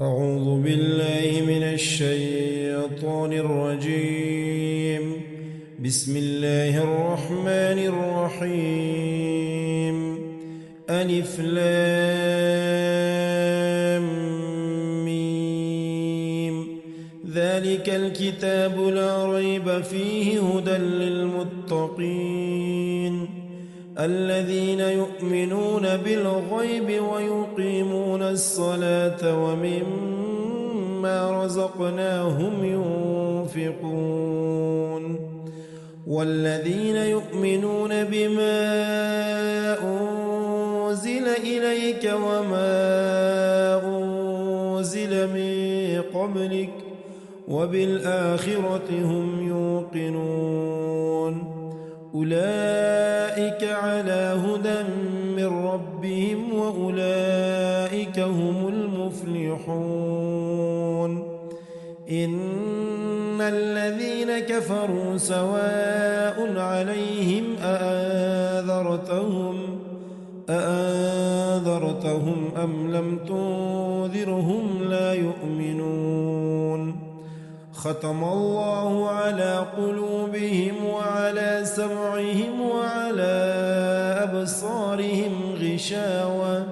أعوذ بالله من الشيطان الرجيم. بسم الله الرحمن الرحيم. ألف لام ميم. ذلك الكتاب لا ريب فيه هدى للمتقين الذين يؤمنون بالغيب ويقيمون الصلاة ومما رزقناهم ينفقون والذين يؤمنون بما أنزل إليك وما أنزل من قبلك وبالآخرة هم يوقنون أولئك على هدى من ربهم وأولئك هم المفلحون. إن الذين كفروا سواء عليهم أأنذرتهم أم لم تنذرهم لا يؤمنون. ختم الله على قلوبهم وعلى سمعهم وعلى أبصارهم غشاوة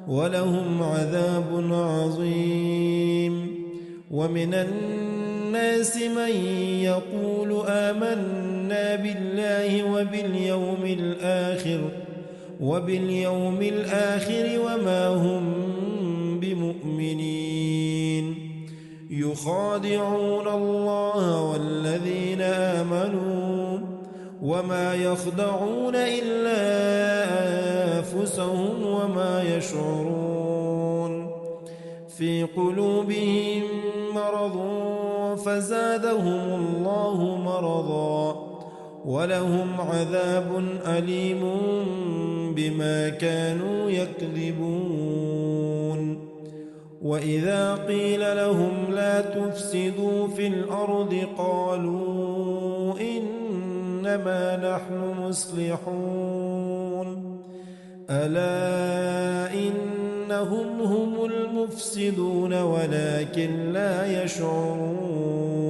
ولهم عذاب عظيم. ومن الناس من يقول آمنا بالله وباليوم الآخر وما هم بمؤمنين. يخادعون الله والذين آمنوا وما يخدعون إلا أنفسهم وما يشعرون. في قلوبهم مرض فزادهم الله مرضا ولهم عذاب أليم بما كانوا يكذبون. وإذا قيل لهم لا تفسدوا في الأرض قالوا إنما نحن مصلحون ألا إنهم هم المفسدون ولكن لا يشعرون.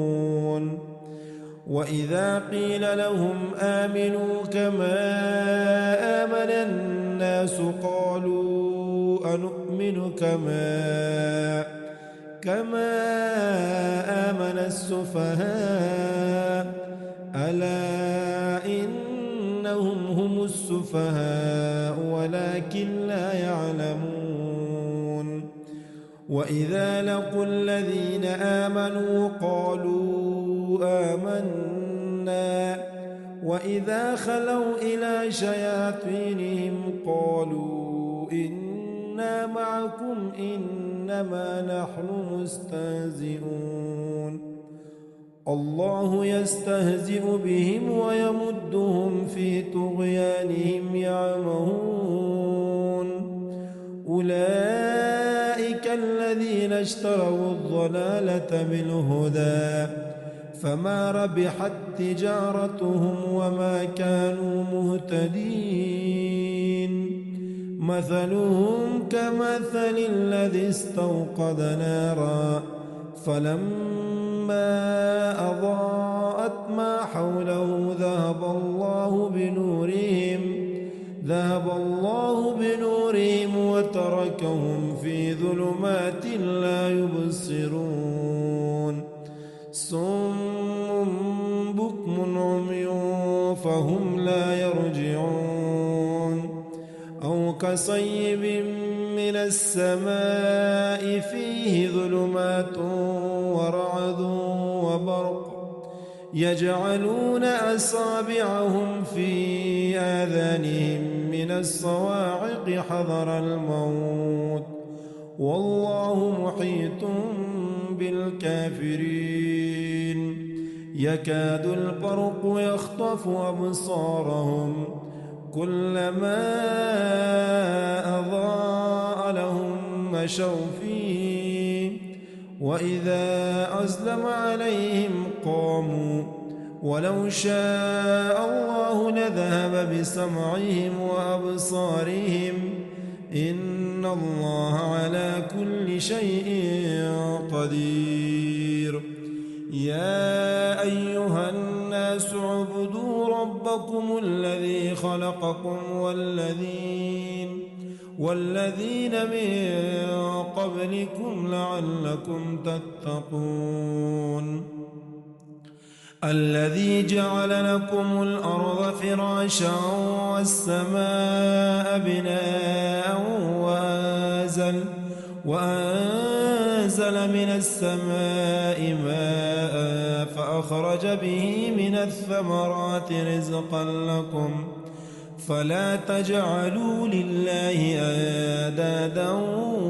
وإذا قيل لهم آمنوا كما آمن الناس قالوا أنؤمن كما آمن السفهاء ألا إنهم هم السفهاء ولكن لا يعلمون. وإذا لقوا الذين آمنوا قالوا آمنا وإذا خلوا إلى شياطينهم قالوا إنا معكم إنما نحن مستهزئون. الله يستهزئ بهم ويمدهم في طغيانهم يعمهون. أولئك الذين اشتروا الضلالة بالهدى فما ربحت تجارتهم وما كانوا مهتدين. مثلهم كمثل الذي استوقد نارا فلما أضاءت ما حوله ذهب الله بنورهم وتركهم في ظلمات لا يبصرون. صم بكم عمي فهم لا يرجعون. أو كصيب من السماء فيه ظلمات ورعد وبرق يجعلون أصابعهم في آذانهم من الصواعق حذر الموت والله محيط بالكافرين. يكاد البرق يخطف أبصارهم كلما أضاء لهم مشوا فيه وإذا أظلم عليهم قاموا ولو شاء الله لذهب بسمعهم وأبصارهم إن إن الله على كل شيء قدير. يا أيها الناس اعبدوا ربكم الذي خلقكم والذين من قبلكم لعلكم تتقون. الذي جعل لكم الأرض فراشا والسماء بناء وأنزل من السماء ماء فأخرج به من الثمرات رزقا لكم فلا تجعلوا لله أندادا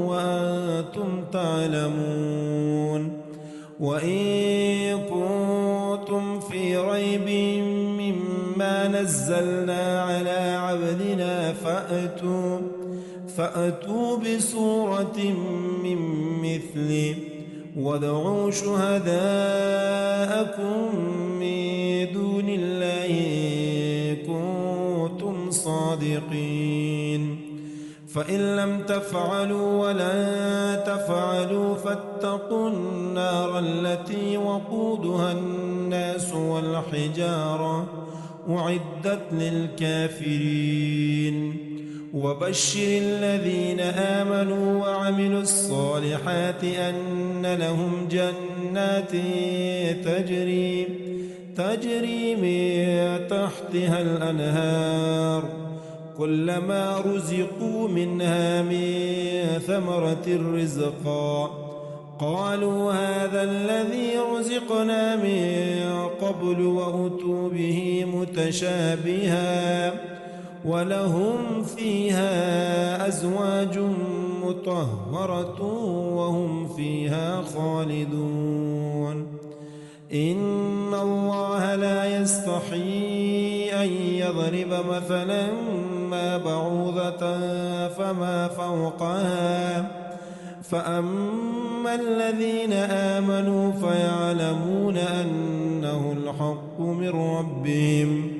وأنتم تعلمون. وإن كنتم في ريب مما نزلنا على عبدنا فأتوا بسورة من مثله وادعوا شهداءكم من دون الله إن كنتم صادقين. فإن لم تفعلوا ولن تفعلوا فاتقوا النار التي وقودها الناس والحجارة أعدت للكافرين. وبشر الذين آمنوا وعملوا الصالحات أن لهم جنات تجري من تحتها الأنهار كلما رزقوا منها من ثمرة رزقا قالوا هذا الذي رزقنا من قبل وأتوا به متشابها ولهم فيها أزواج مطهرة وهم فيها خالدون. إن الله لا يستحيي أن يضرب مثلا ما بعوضة فما فوقها فأما الذين آمنوا فيعلمون أنه الحق من ربهم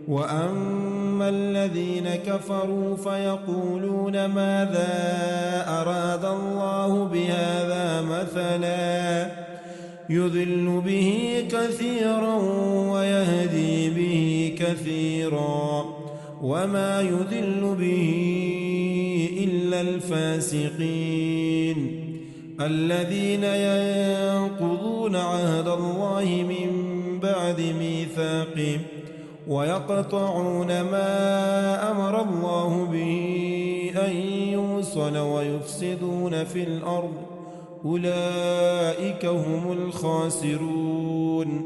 وأما الذين كفروا فيقولون ماذا أراد الله بهذا مثلا يضل به كثيرا ويهدي به كثيرا وما يضل به إلا الفاسقين الذين ينقضون عهد الله من بعد ميثاقه ويقطعون ما أمر الله به أن يوصل ويفسدون في الأرض أولئك هم الخاسرون.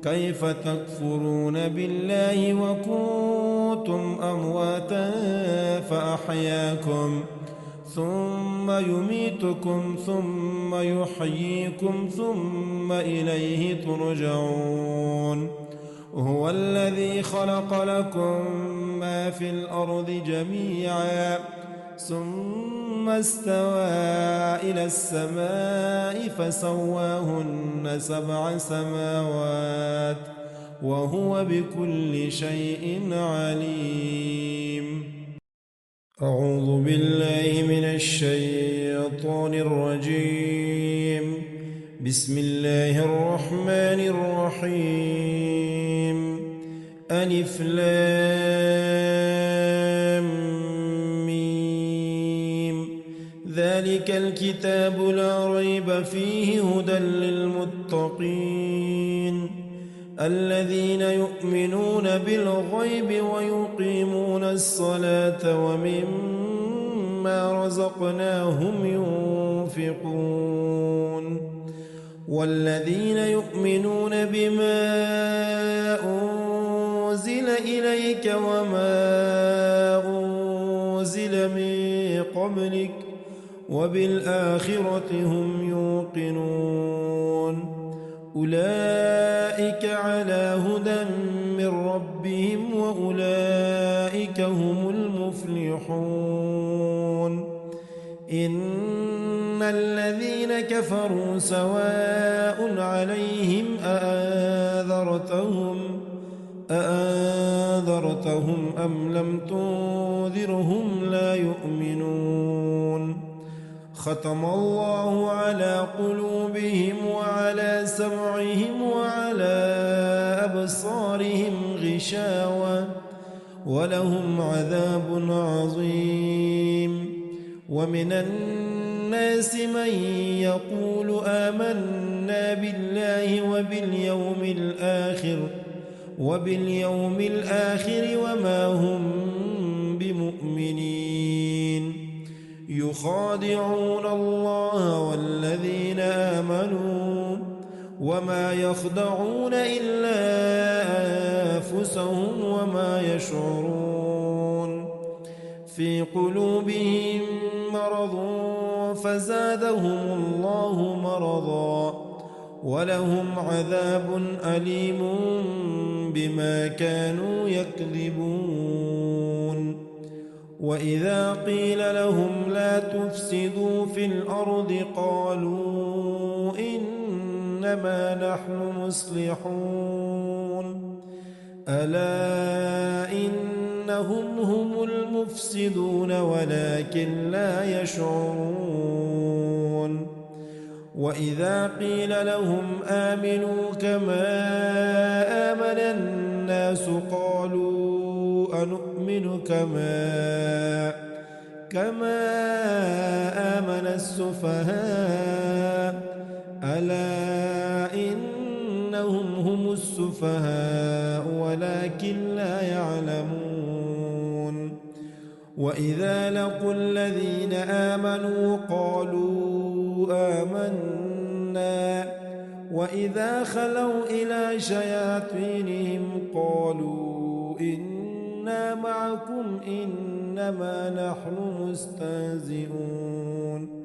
كيف تكفرون بالله وكنتم أمواتا فأحياكم ثم يميتكم ثم يحييكم ثم إليه ترجعون. هو الذي خلق لكم ما في الأرض جميعا ثم استوى إلى السماء فسواهن 7 سماوات وهو بكل شيء عليم. أعوذ بالله من الشيطان الرجيم. بسم الله الرحمن الرحيم. ألف لام ميم. ذلك الكتاب لا ريب فيه هدى للمتقين الذين يؤمنون بالغيب ويقيمون الصلاة ومما رزقناهم ينفقون والذين يؤمنون بما أنزل إليك وما أنزل من قبلك وبالآخرة هم يوقنون أولئك على هدى من ربهم وأولئك هم المفلحون. إن الذين كفروا سواء عليهم أأنذرتهم أم لم تنذرهم لا يؤمنون. ختم الله على قلوبهم وعلى سمعهم وعلى أبصارهم غشاوة ولهم عذاب عظيم. ومن الناس من يقول آمنا بالله وباليوم الآخر وما هم بمؤمنين. يخادعون الله والذين آمنوا وما يخدعون إلا أنفسهم وما يشعرون. في قلوبهم مرض فزادهم الله مرضا ولهم عذاب أليم بما كانوا يكذبون. وإذا قيل لهم لا تفسدوا في الأرض قالوا إنما نحن مصلحون ألا إنهم هم المفسدون ولكن لا يشعرون. وإذا قيل لهم آمنوا كما آمن الناس قالوا أنؤمن كما آمن السفهاء ألا إنهم هم السفهاء ولكن لا يعلمون. وإذا لقوا الذين آمنوا قالوا آمنا وإذا خلوا إلى شياطينهم قالوا إنا معكم إنما نحن مستهزئون.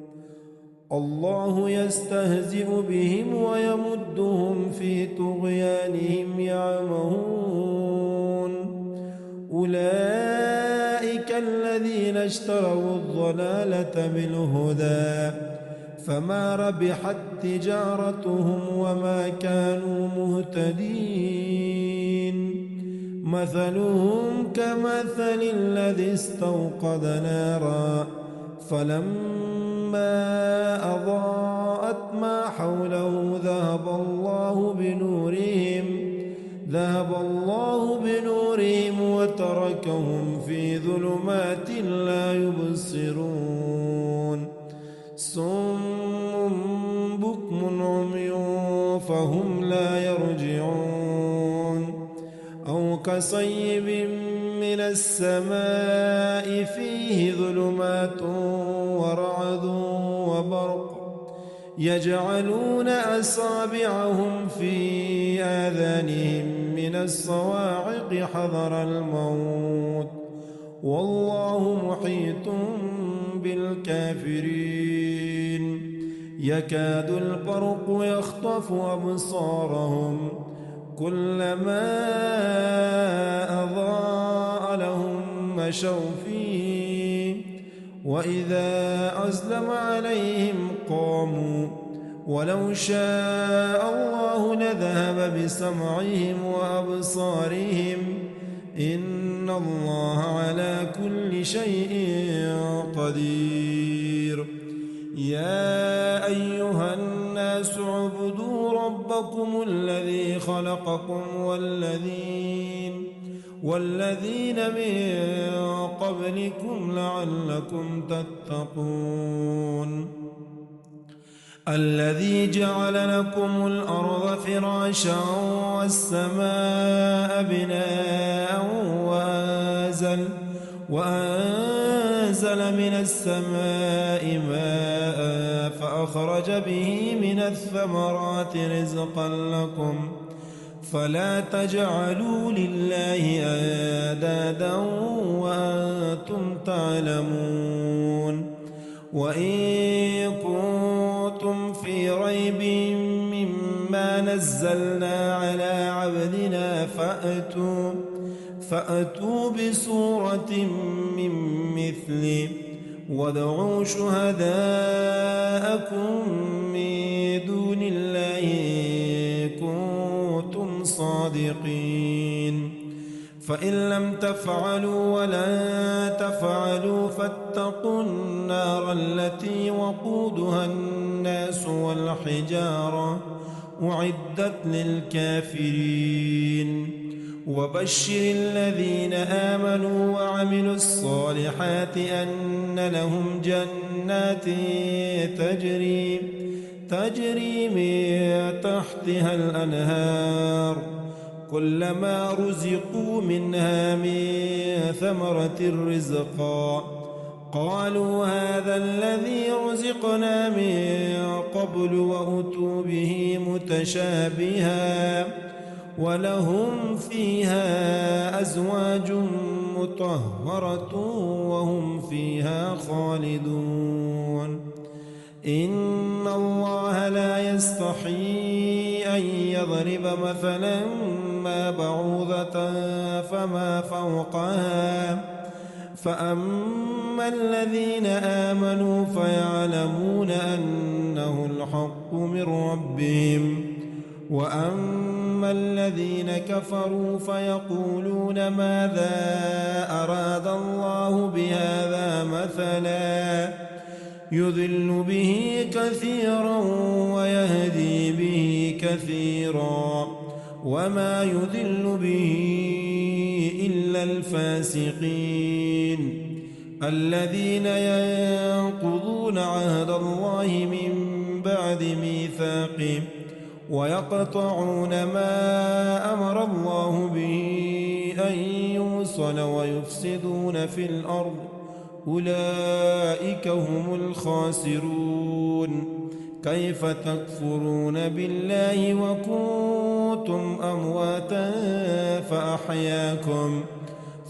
الله يستهزئ بهم ويمدهم في طغيانهم يعمهون. أولئك الذين اشتروا الضلالة بالهدى فما ربحت تجارتهم وما كانوا مهتدين. مثلهم كمثل الذي استوقد نارا فلما أضاءت ما حوله ذهب الله بنورهم وتركهم في ظلمات لا يبصرون. صم بكم عمي فهم لا يرجعون. أو كصيب من السماء فيه ظلمات ورعد وبرق يجعلون أصابعهم في آذانهم من الصواعق حذر الموت والله محيط بالكافرين. يكاد البرق يخطف أبصارهم كلما أضاء لهم مشوا فيه وإذا أظلم عليهم قاموا ولو شاء الله لذهب بسمعهم وأبصارهم إن الله على كل شيء قدير. يا أيها الناس اعبدوا ربكم الذي خلقكم والذين من قبلكم لعلكم تتقون. الذي جعل لكم الأرض فراشا والسماء بناء وأنزل من السماء ماء فأخرج به من الثمرات رزقا لكم فلا تجعلوا لله أندادا وأنتم تعلمون. وإن كنتم في ريب مما نزلنا على عبدنا فأتوا بسورة من مثله وادعوا شهداءكم من دون الله إن كنتم صادقين. فإن لم تفعلوا ولن تفعلوا فاتقوا النار التي وقودها الناس والحجارة أعدت للكافرين وبشر الذين آمنوا وعملوا الصالحات أن لهم جنات تجري من تحتها الأنهار كلما رزقوا منها من ثمرة رزقا قالوا هذا الذي رزقنا من قبل وأتوا به متشابها ولهم فيها أزواج مطهرة وهم فيها خالدون إن الله لا يستحيي أن يضرب مثلا ما بعوضة فما فوقها فأما الذين آمنوا فيعلمون أنه الحق من ربهم وأما الذين كفروا فيقولون ماذا أراد الله بهذا مثلا يضل به كثيرا ويهدي به كثيرا وما يضل به إلا الفاسقين الذين ينقضون عهد الله من بعد ميثاقه ويقطعون ما أمر الله به أن يوصل ويفسدون في الأرض أولئك هم الخاسرون كيف تكفرون بالله وكنتم أمواتا فأحياكم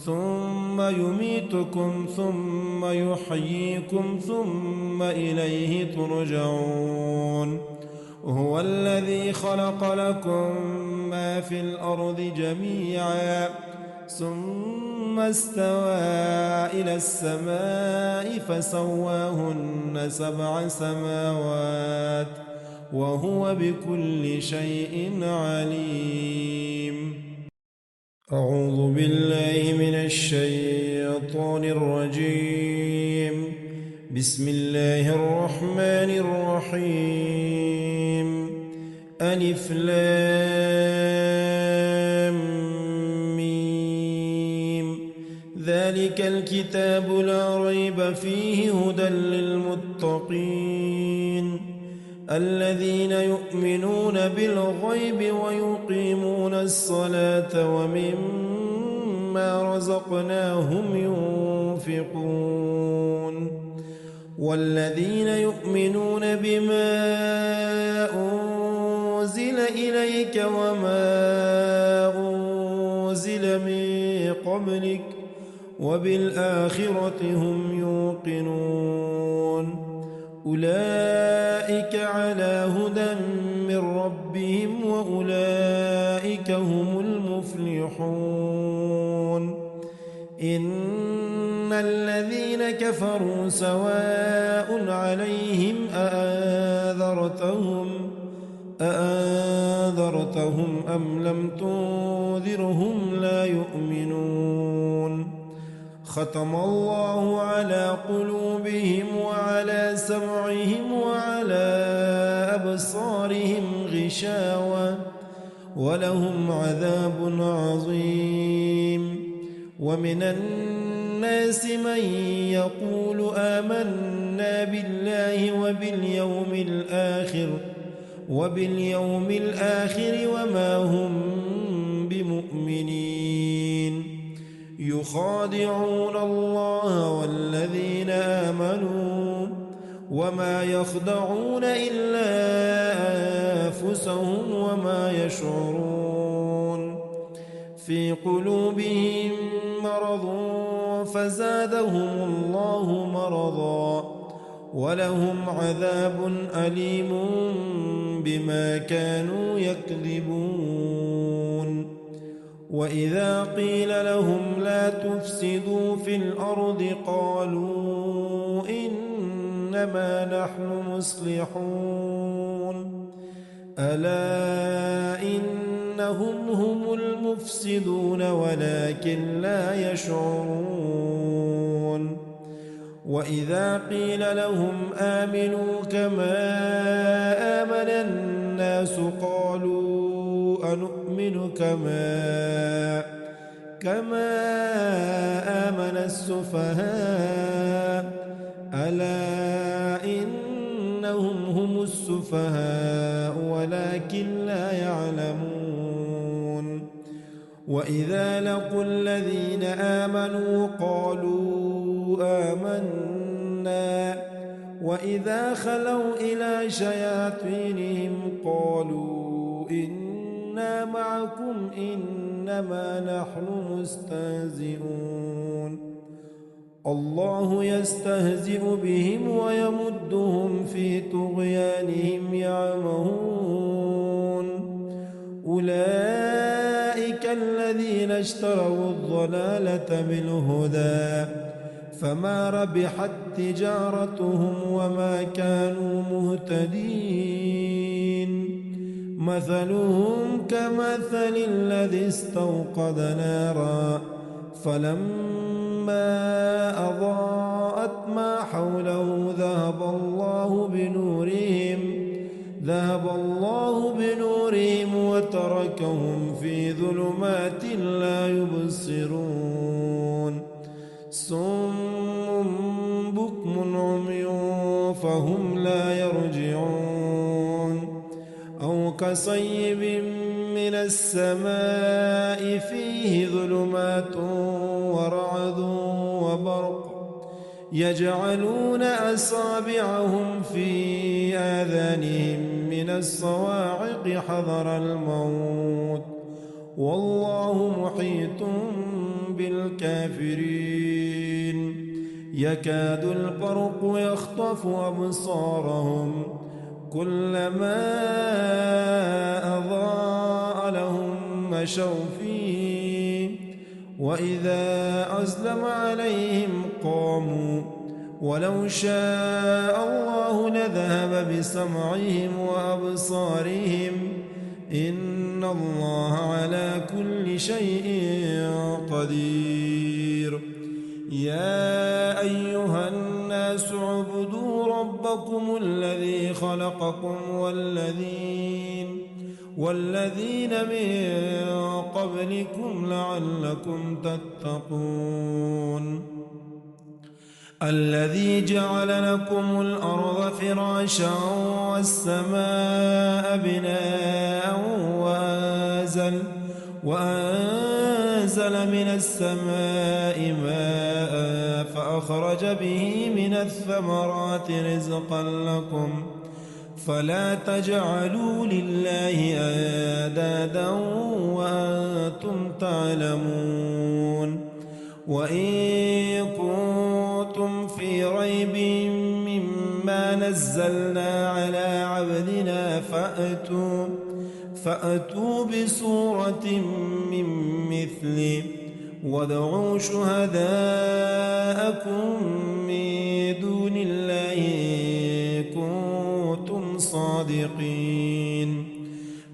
ثم يميتكم ثم يحييكم ثم إليه ترجعون هو الذي خلق لكم ما في الأرض جميعا ثم استوى إلى السماء فسواهن 7 سماوات وهو بكل شيء عليم. أعوذ بالله من الشيطان الرجيم. بسم الله الرحمن الرحيم. ألف لام ميم. ذلك الكتاب لا ريب فيه هدى للمتقين الذين يؤمنون بالغيب ويقيمون الصلاة ومما رزقناهم ينفقون والذين يؤمنون بما أنزل إليك وما أنزل من قبلك وبالآخرة هم يوقنون أولئك على هدى من ربهم وأولئك هم المفلحون. إن الذين كفروا سواء عليهم أأنذرتهم أم لم تنذرهم لا يؤمنون. ختم الله على قلوبهم وعلى سمعهم وعلى أبصارهم غشاوة ولهم عذاب عظيم. ومن الناس من يقول آمنا بالله وباليوم الآخر وما هم بمؤمنين. يخادعون الله والذين آمنوا وما يخدعون إلا أنفسهم وما يشعرون. في قلوبهم مرض فزادهم الله مرضا ولهم عذاب أليم بما كانوا يكذبون. وإذا قيل لهم لا تفسدوا في الأرض قالوا إنما نحن مصلحون. ألا إن إنهم هم المفسدون ولكن لا يشعرون وإذا قيل لهم آمنوا كما آمن الناس قالوا أنؤمن كما آمن السفهاء ألا إنهم هم السفهاء ولكن لا يعلمون وإذا لقوا الذين آمنوا قالوا آمنا وإذا خلوا إلى شياطينهم قالوا إنا معكم إنما نحن مستهزئون الله يستهزئ بهم ويمدهم في طغيانهم يعمهون أولئك الذين اشتروا الضلالة بالهدى فما ربحت تجارتهم وما كانوا مهتدين مثلهم كمثل الذي استوقد نارا فلما أضاءت ما حوله ذهب الله بنورهم وتركهم في ظلمات لا يبصرون صم بكم عمي فهم لا يرجعون أو كصيب من السماء فيه ظلمات ورعد وبرق يجعلون أصابعهم في آذانهم من الصواعق حذر الموت والله محيط بالكافرين يكاد البرق يخطف أبصارهم كلما أضاء لهم مشوا فيه وإذا أظلم عليهم قاموا ولو شاء الله لذهب بسمعهم وأبصارهم إن الله على كل شيء قدير يا أيها الناس اعبدوا ربكم الذي خلقكم والذين من قبلكم لعلكم تتقون الذي جعل لكم الأرض فراشا والسماء بناء وأنزل من السماء ماء فأخرج به من الثمرات رزقا لكم فلا تجعلوا لله أندادا وأنتم تعلمون وإن كنتم في ريب مما نزلنا على عبدنا فأتوا بسورة من مثله وادعوا شهداءكم من دون الله كنتم صادقين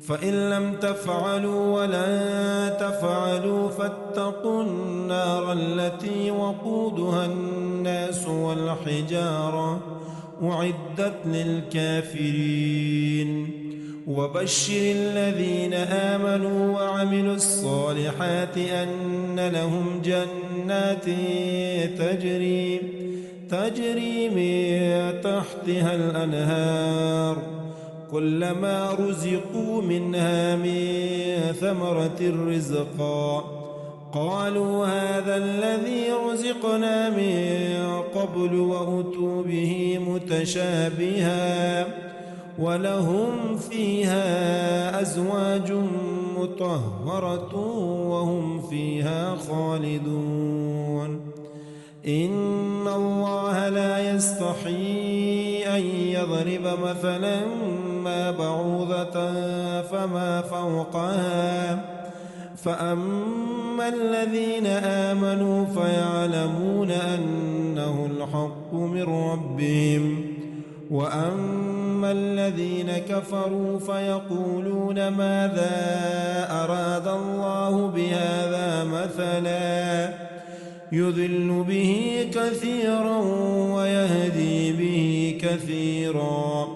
فإن لم تفعلوا ولا تفعلوا فاتقوا النار التي وقودها الناس والحجارة أعدت للكافرين وبشر الذين آمنوا وعملوا الصالحات أن لهم جنات تجري من تحتها الأنهار كلما رزقوا منها من ثمرة رزقا قالوا هذا الذي رزقنا من قبل وأتوا به متشابها ولهم فيها أزواج مطهرة وهم فيها خالدون إن الله لا يستحيي أن يضرب مثلا ما بعوضة فما فوقها فأما الذين آمنوا فيعلمون أنه الحق من ربهم وأما فأما الذين كفروا فيقولون ماذا أراد الله بهذا مثلا يضل به كثيرا ويهدي به كثيرا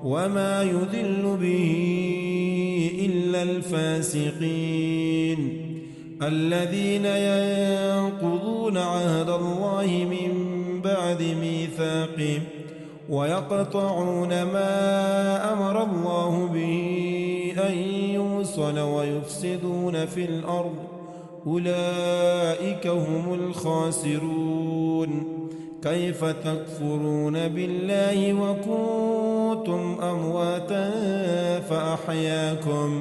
وما يضل به إلا الفاسقين الذين ينقضون عهد الله من بعد ميثاقه ويقطعون ما أمر الله به أن يوصل ويفسدون في الأرض أولئك هم الخاسرون كيف تكفرون بالله وكنتم أمواتا فأحياكم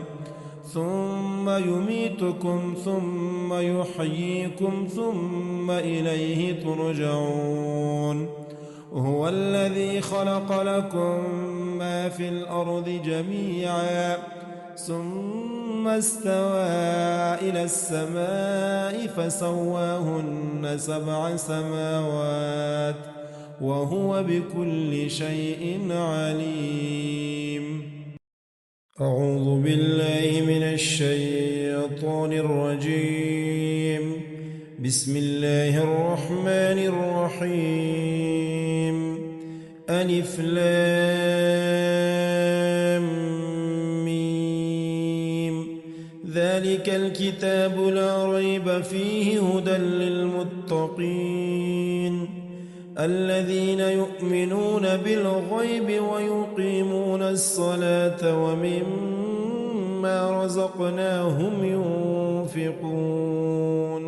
ثم يميتكم ثم يحييكم ثم إليه ترجعون هو الذي خلق لكم ما في الأرض جميعا ثم استوى إلى السماء فسواهن 7 سماوات وهو بكل شيء عليم. أعوذ بالله من الشيطان الرجيم. بسم الله الرحمن الرحيم. ألف لام ميم ذلك الكتاب لا ريب فيه هدى للمتقين الذين يؤمنون بالغيب ويقيمون الصلاة ومما رزقناهم ينفقون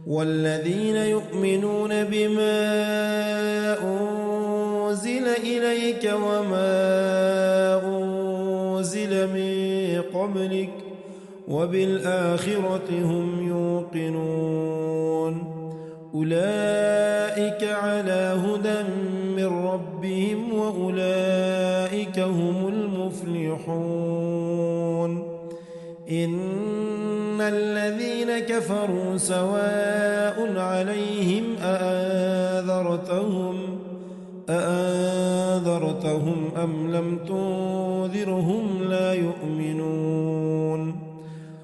والذين يؤمنون بما أنزل إليك وما أنزل من قبلك وبالآخرة هم يوقنون أولئك على هدى من ربهم وأولئك هم المفلحون. إن الذين كفروا سواء عليهم أأنذرتهم أم لم تنذرهم لا يؤمنون.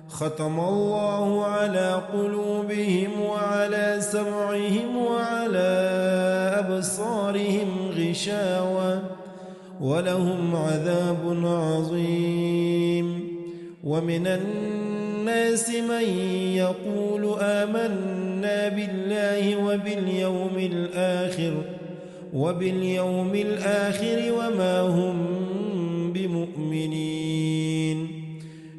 ختم الله على قلوبهم وعلى سمعهم وعلى أبصارهم غشاوة ولهم عذاب عظيم. ومن الناس من يقول آمنا بالله وباليوم الآخر وما هم بمؤمنين.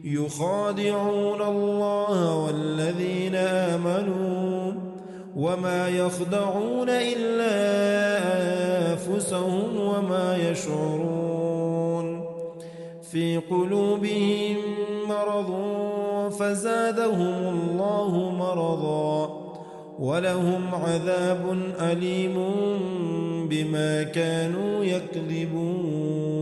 يخادعون الله والذين آمنوا وما يخدعون إلا أنفسهم وما يشعرون. في قلوبهم مرض فزادهم الله مرضا ولهم عذاب أليم بما كانوا يكذبون.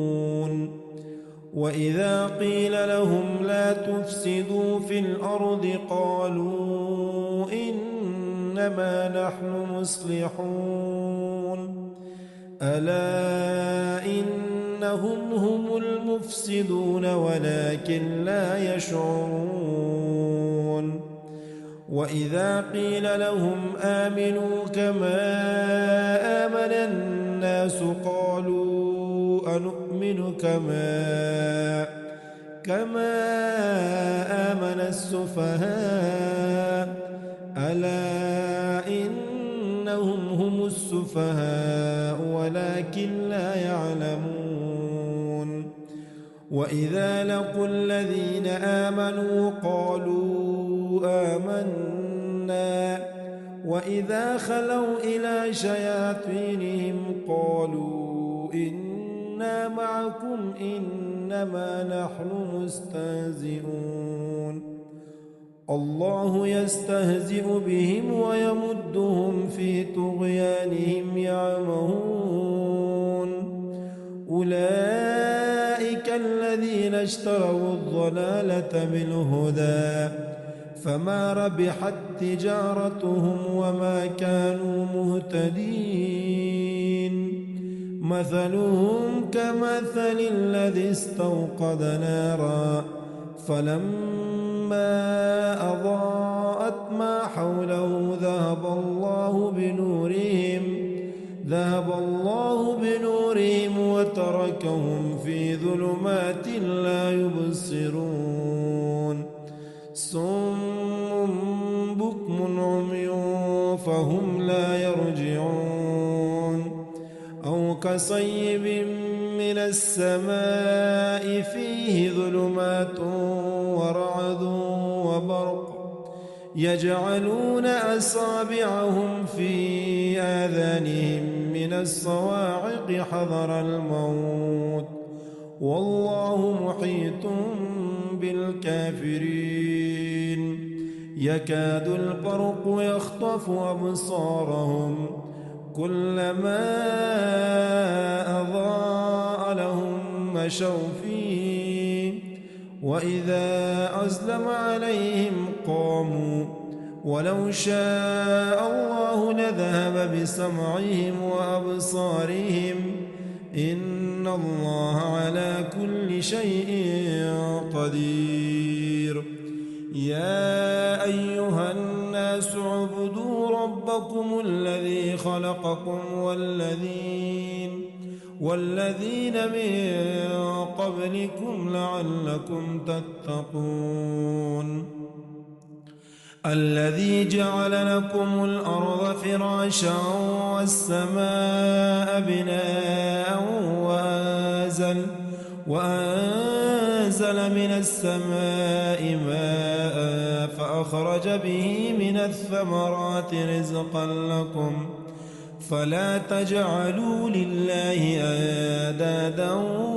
وإذا قيل لهم لا تفسدوا في الأرض قالوا إنما نحن مصلحون ألا إنهم هم المفسدون ولكن لا يشعرون. وإذا قيل لهم آمنوا كما آمن الناس قالوا أنؤمن كما آمن السفهاء ألا إنهم هم السفهاء ولكن لا يعلمون. وإذا لقوا الذين آمنوا قالوا آمنا وإذا خلوا إلى شياطينهم قالوا إنا معكم إنما نحن مستهزئون. الله يستهزئ بهم ويمدهم في طغيانهم يعمهون. أولئك الذين اشتروا الضلالة بالهدى فما ربحت تجارتهم وما كانوا مهتدين. مثلهم كمثل الذي استوقد نارا فلما أضاءت ما حوله ذهب الله بنورهم وتركهم في ظلمات لا يبصرون صم بكم عمي فهم لا يرجعون أو كصيب من السماء فيه ظلمات ورعد وبرق يجعلون أصابعهم في آذانهم من الصواعق حذر الموت والله محيط بالكافرين يكاد البرق يخطف أبصارهم كلما أضاء لهم مشوا فيه وإذا أظلم عليهم قاموا ولو شاء الله لذهب بسمعهم وأبصارهم إن الله على كل شيء قدير يا أيها الناس اعبدوا ربكم الذي خلقكم والذين من قبلكم لعلكم تتقون الذي جعل لكم الأرض فراشا والسماء بناء وأنزل من السماء ماء فأخرج به من الثمرات رزقا لكم فلا تجعلوا لله أندادا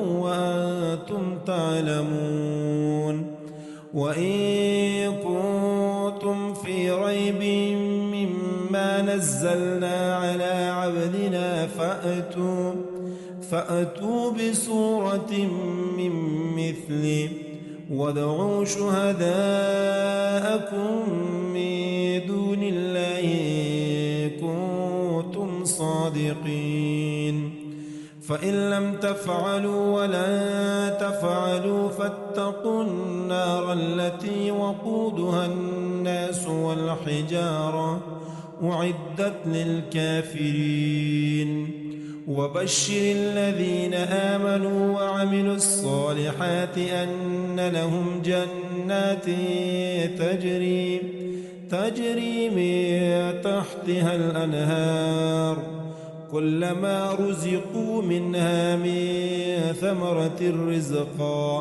وأنتم تعلمون وإن كنتم في ريب مما نزلنا على عبدنا فأتوا بسورة من مثله وادعوا شهداءكم من دون الله إن كنتم صادقين فإن لم تفعلوا ولن تفعلوا فاتقوا النار التي وقودها الناس والحجارة أعدت للكافرين وبشر الذين آمنوا وعملوا الصالحات أن لهم جنات تجري من تحتها الأنهار كلما رزقوا منها من ثمرة رزقا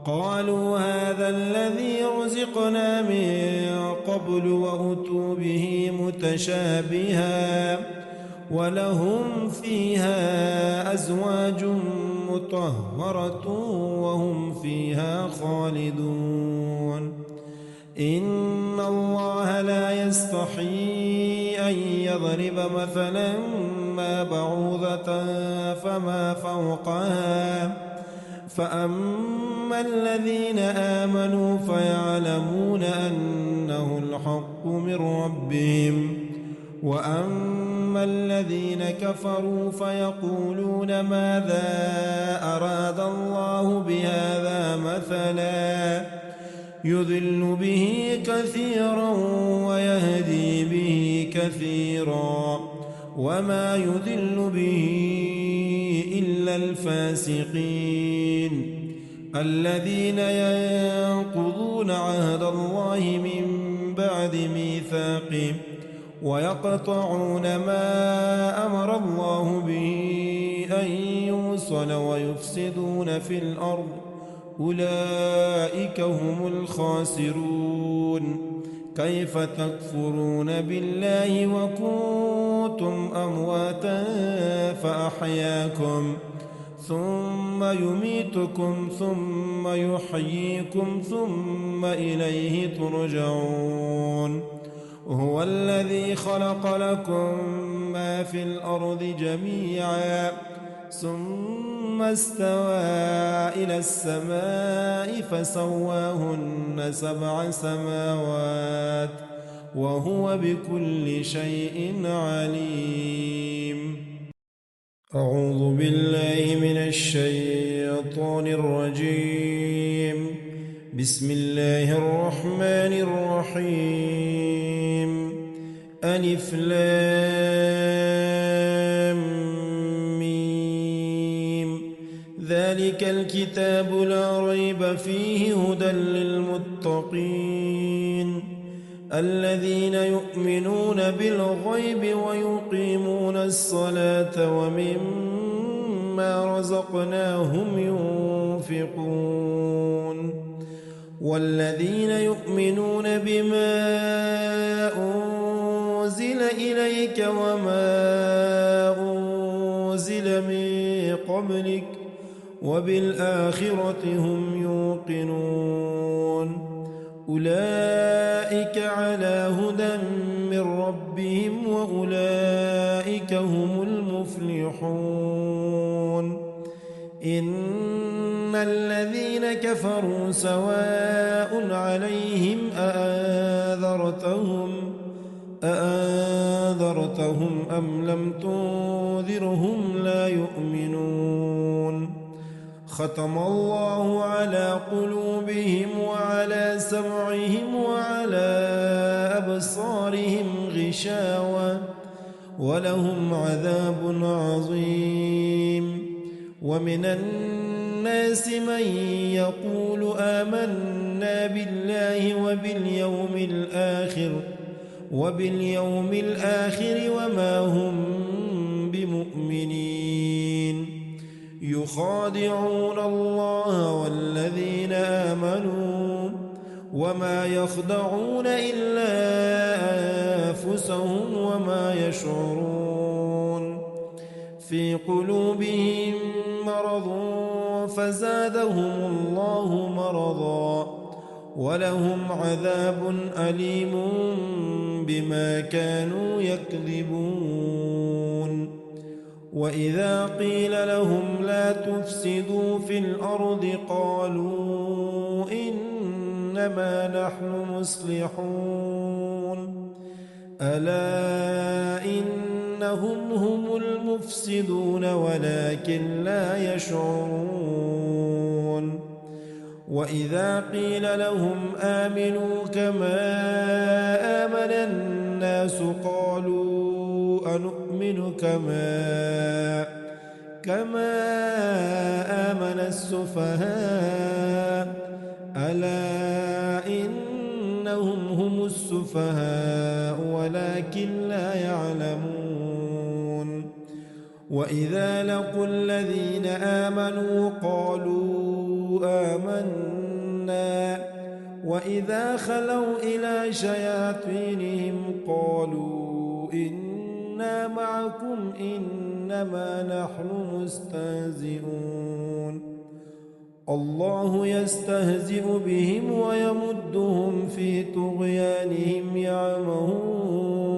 قالوا هذا الذي رزقنا من قبل وأتوا به متشابها ولهم فيها أزواج مطهرة وهم فيها خالدون إن الله لا يستحيي أن يضرب مثلا ما بعوضة فما فوقها فأما الذين آمنوا فيعلمون أنه الحق من ربهم وأما الذين كفروا فيقولون ماذا أراد الله بهذا مثلا يضل به كثيرا ويهدي به كثيرا وما يضل به إلا الفاسقين الذين ينقضون عهد الله من بعد ميثاقه ويقطعون ما أمر الله به أن يوصل ويفسدون في الأرض أولئك هم الخاسرون كيف تكفرون بالله وكنتم أمواتا فأحياكم ثم يميتكم ثم يحييكم ثم إليه ترجعون هو الذي خلق لكم ما في الأرض جميعا ثم استوى إلى السماء فسواهن 7 سماوات وهو بكل شيء عليم. أعوذ بالله من الشيطان الرجيم. بسم الله الرحمن الرحيم. ألف لام ميم. ذلك الكتاب لا ريب فيه هدى للمتقين الذين يؤمنون بالغيب ويقيمون الصلاة ومما رزقناهم ينفقون والذين يؤمنون بما أنزل إليك وما أنزل من قبلك وبالآخرة هم يوقنون أولئك على هدى من ربهم وأولئك هم المفلحون. إن الذين كفروا سواء عليهم أأنذرتهم أم لم تنذرهم لا يؤمنون. ختم الله على قلوبهم وعلى سمعهم وعلى أبصارهم غشاوة ولهم عذاب عظيم. ومن الناس من يقول آمنا بالله وباليوم الآخر وما هم بمؤمنين. يخادعون الله والذين آمنوا وما يخدعون إلا أنفسهم وما يشعرون. في قلوبهم مرض فزادهم الله مرضا ولهم عذاب أليم بما كانوا يكذبون. وإذا قيل لهم لا تفسدوا في الأرض قالوا إنما نحن مصلحون ألا إنهم هم المفسدون ولكن لا يشعرون. وإذا قيل لهم آمنوا كما آمن الناس قالوا أنؤمن كما آمن السفهاء ألا إنهم هم السفهاء ولكن لا يعلمون. وإذا لقوا الذين آمنوا قالوا آمنا وإذا خلوا إلى شياطينهم قالوا إنا معكم إنما نحن مستهزئون. الله يستهزئ بهم ويمدهم في طغيانهم يعمهون.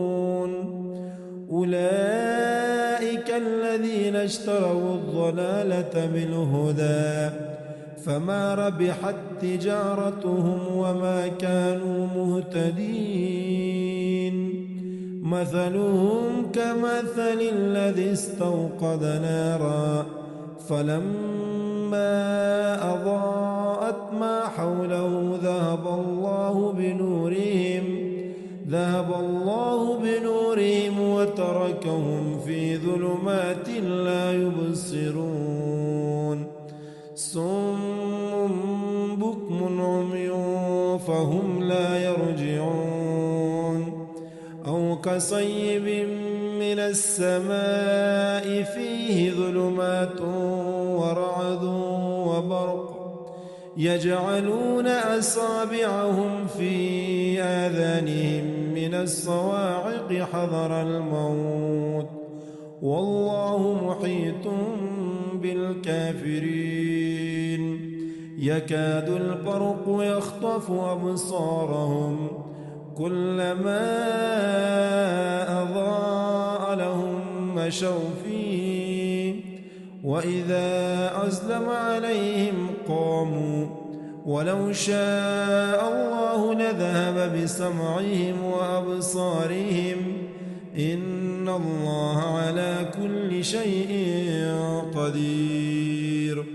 أولئك الذين اشتروا الضلالة بالهدى فما ربحت تجارتهم وما كانوا مهتدين. مثلهم كمثل الذي استوقد نارا فلما أضاءت ما حوله ذهب الله بنورهم وتركهم في ظلمات لا يبصرون. صم بكم عمي فهم لا يرجعون. أو كصيب من السماء فيه ظلمات ورعد وبرق يجعلون أصابعهم في آذانهم من الصواعق حذر الموت والله محيط بالكافرين. يكاد البرق يخطف أبصارهم كلما أضاء لهم مشوا فيه وإذا أظلم عليهم قاموا ولو شاء الله لذهب بسمعهم وأبصارهم إن إن الله على كل شيء قدير.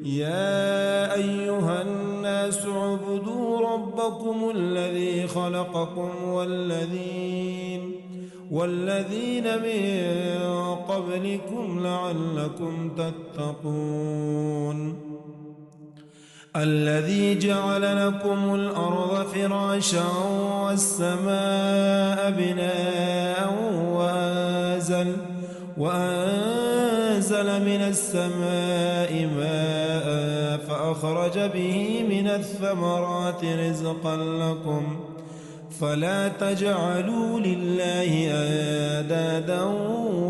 يا أيها الناس اعبدوا ربكم الذي خلقكم والذين من قبلكم لعلكم تتقون. الذي جعل لكم الأرض فراشا والسماء بناء وأنزل من السماء ماء فأخرج به من الثمرات رزقا لكم فلا تجعلوا لله أندادا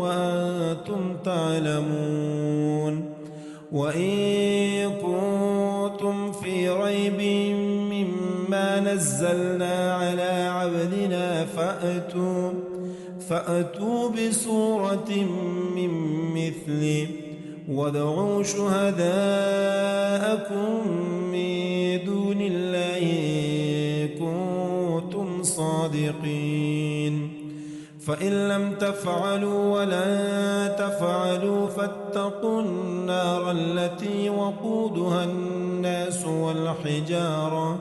وأنتم تعلمون. وإن كنتم في ريب مما نزلنا على عبدنا فأتوا بسورة من مثله وادعوا شهداءكم من دون الله إن كنتم صادقين. فإن لم تفعلوا ولن تفعلوا فاتقوا النار التي وقودها الناس والحجارة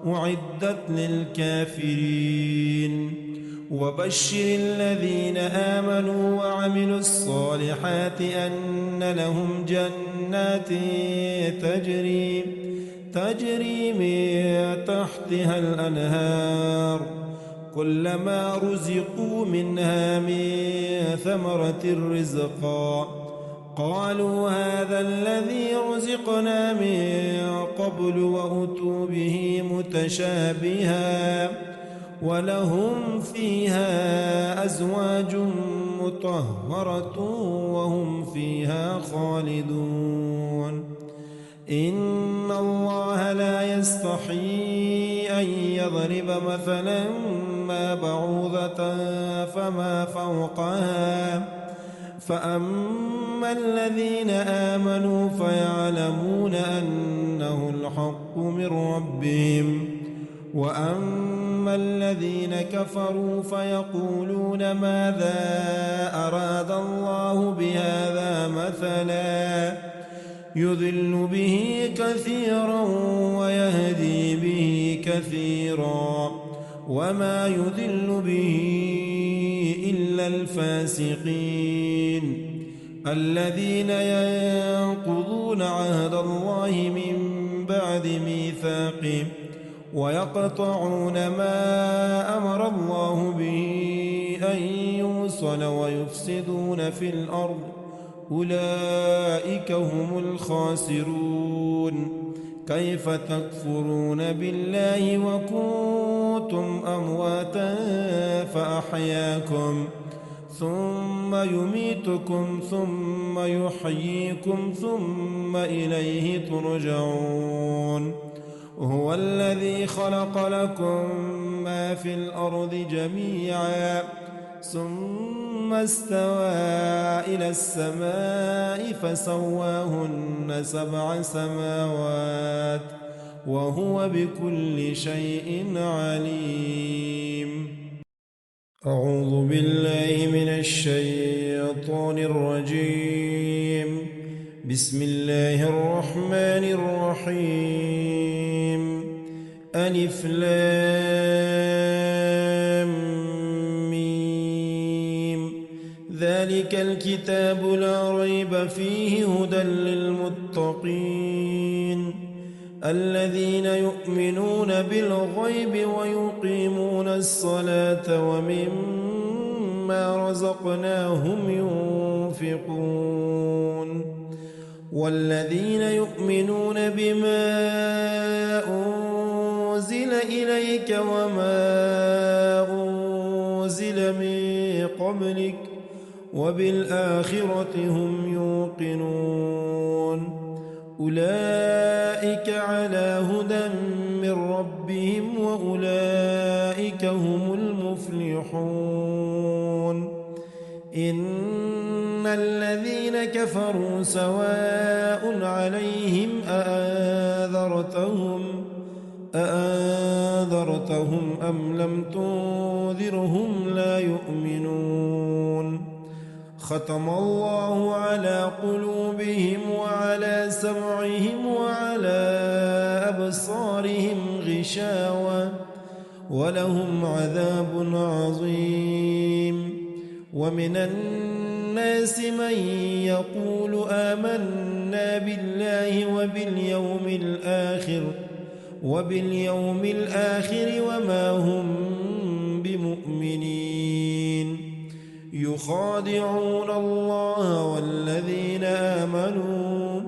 أعدت للكافرين. وبشر الذين آمنوا وعملوا الصالحات أن لهم جنات تجري من تحتها الأنهار كلما رزقوا منها من ثمرة رزقا قالوا هذا الذي رزقنا من قبل وأتوا به متشابها ولهم فيها أزواج مطهرة وهم فيها خالدون. إن الله لا يستحيي أن يضرب مثلا ما بعوضة فما فوقها فأما الذين آمنوا فيعلمون أنه الحق من ربهم وأما الذين كفروا فيقولون ماذا أراد الله بهذا مثلا يضل به كثيرا ويهدي به كثيرا وما يضل به إلا الفاسقين الذين ينقضون عهد الله من بعد ميثاقه ويقطعون ما أمر الله به أن يوصل ويفسدون في الأرض أولئك هم الخاسرون. كيف تكفرون بالله وكنتم أمواتا فأحياكم ثم يميتكم ثم يحييكم ثم إليه ترجعون. هو الذي خلق لكم ما في الأرض جميعا ثم استوى إلى السماء فسواهن 7 سماوات وهو بكل شيء عليم. أعوذ بالله من الشيطان الرجيم. بسم الله الرحمن الرحيم. ألف لام ميم. ذلك الكتاب لا ريب فيه هدى للمتقين الذين يؤمنون بالغيب ويقيمون الصلاة ومما رزقناهم ينفقون والذين يؤمنون بما أنزل إليك وما أنزل من قبلك وبالآخرة هم يوقنون أولئك على هدى من ربهم وأولئك هم المفلحون. إن الذين كفروا سواء عليهم أأنذرتهم أم لم تنذرهم لا يؤمنون. ختم الله على قلوبهم وعلى سمعهم وعلى أبصارهم غشاوة ولهم عذاب عظيم. ومن الناس من يقول آمنا بالله وباليوم الآخر وما هم بمؤمنين. يخادعون الله والذين آمنوا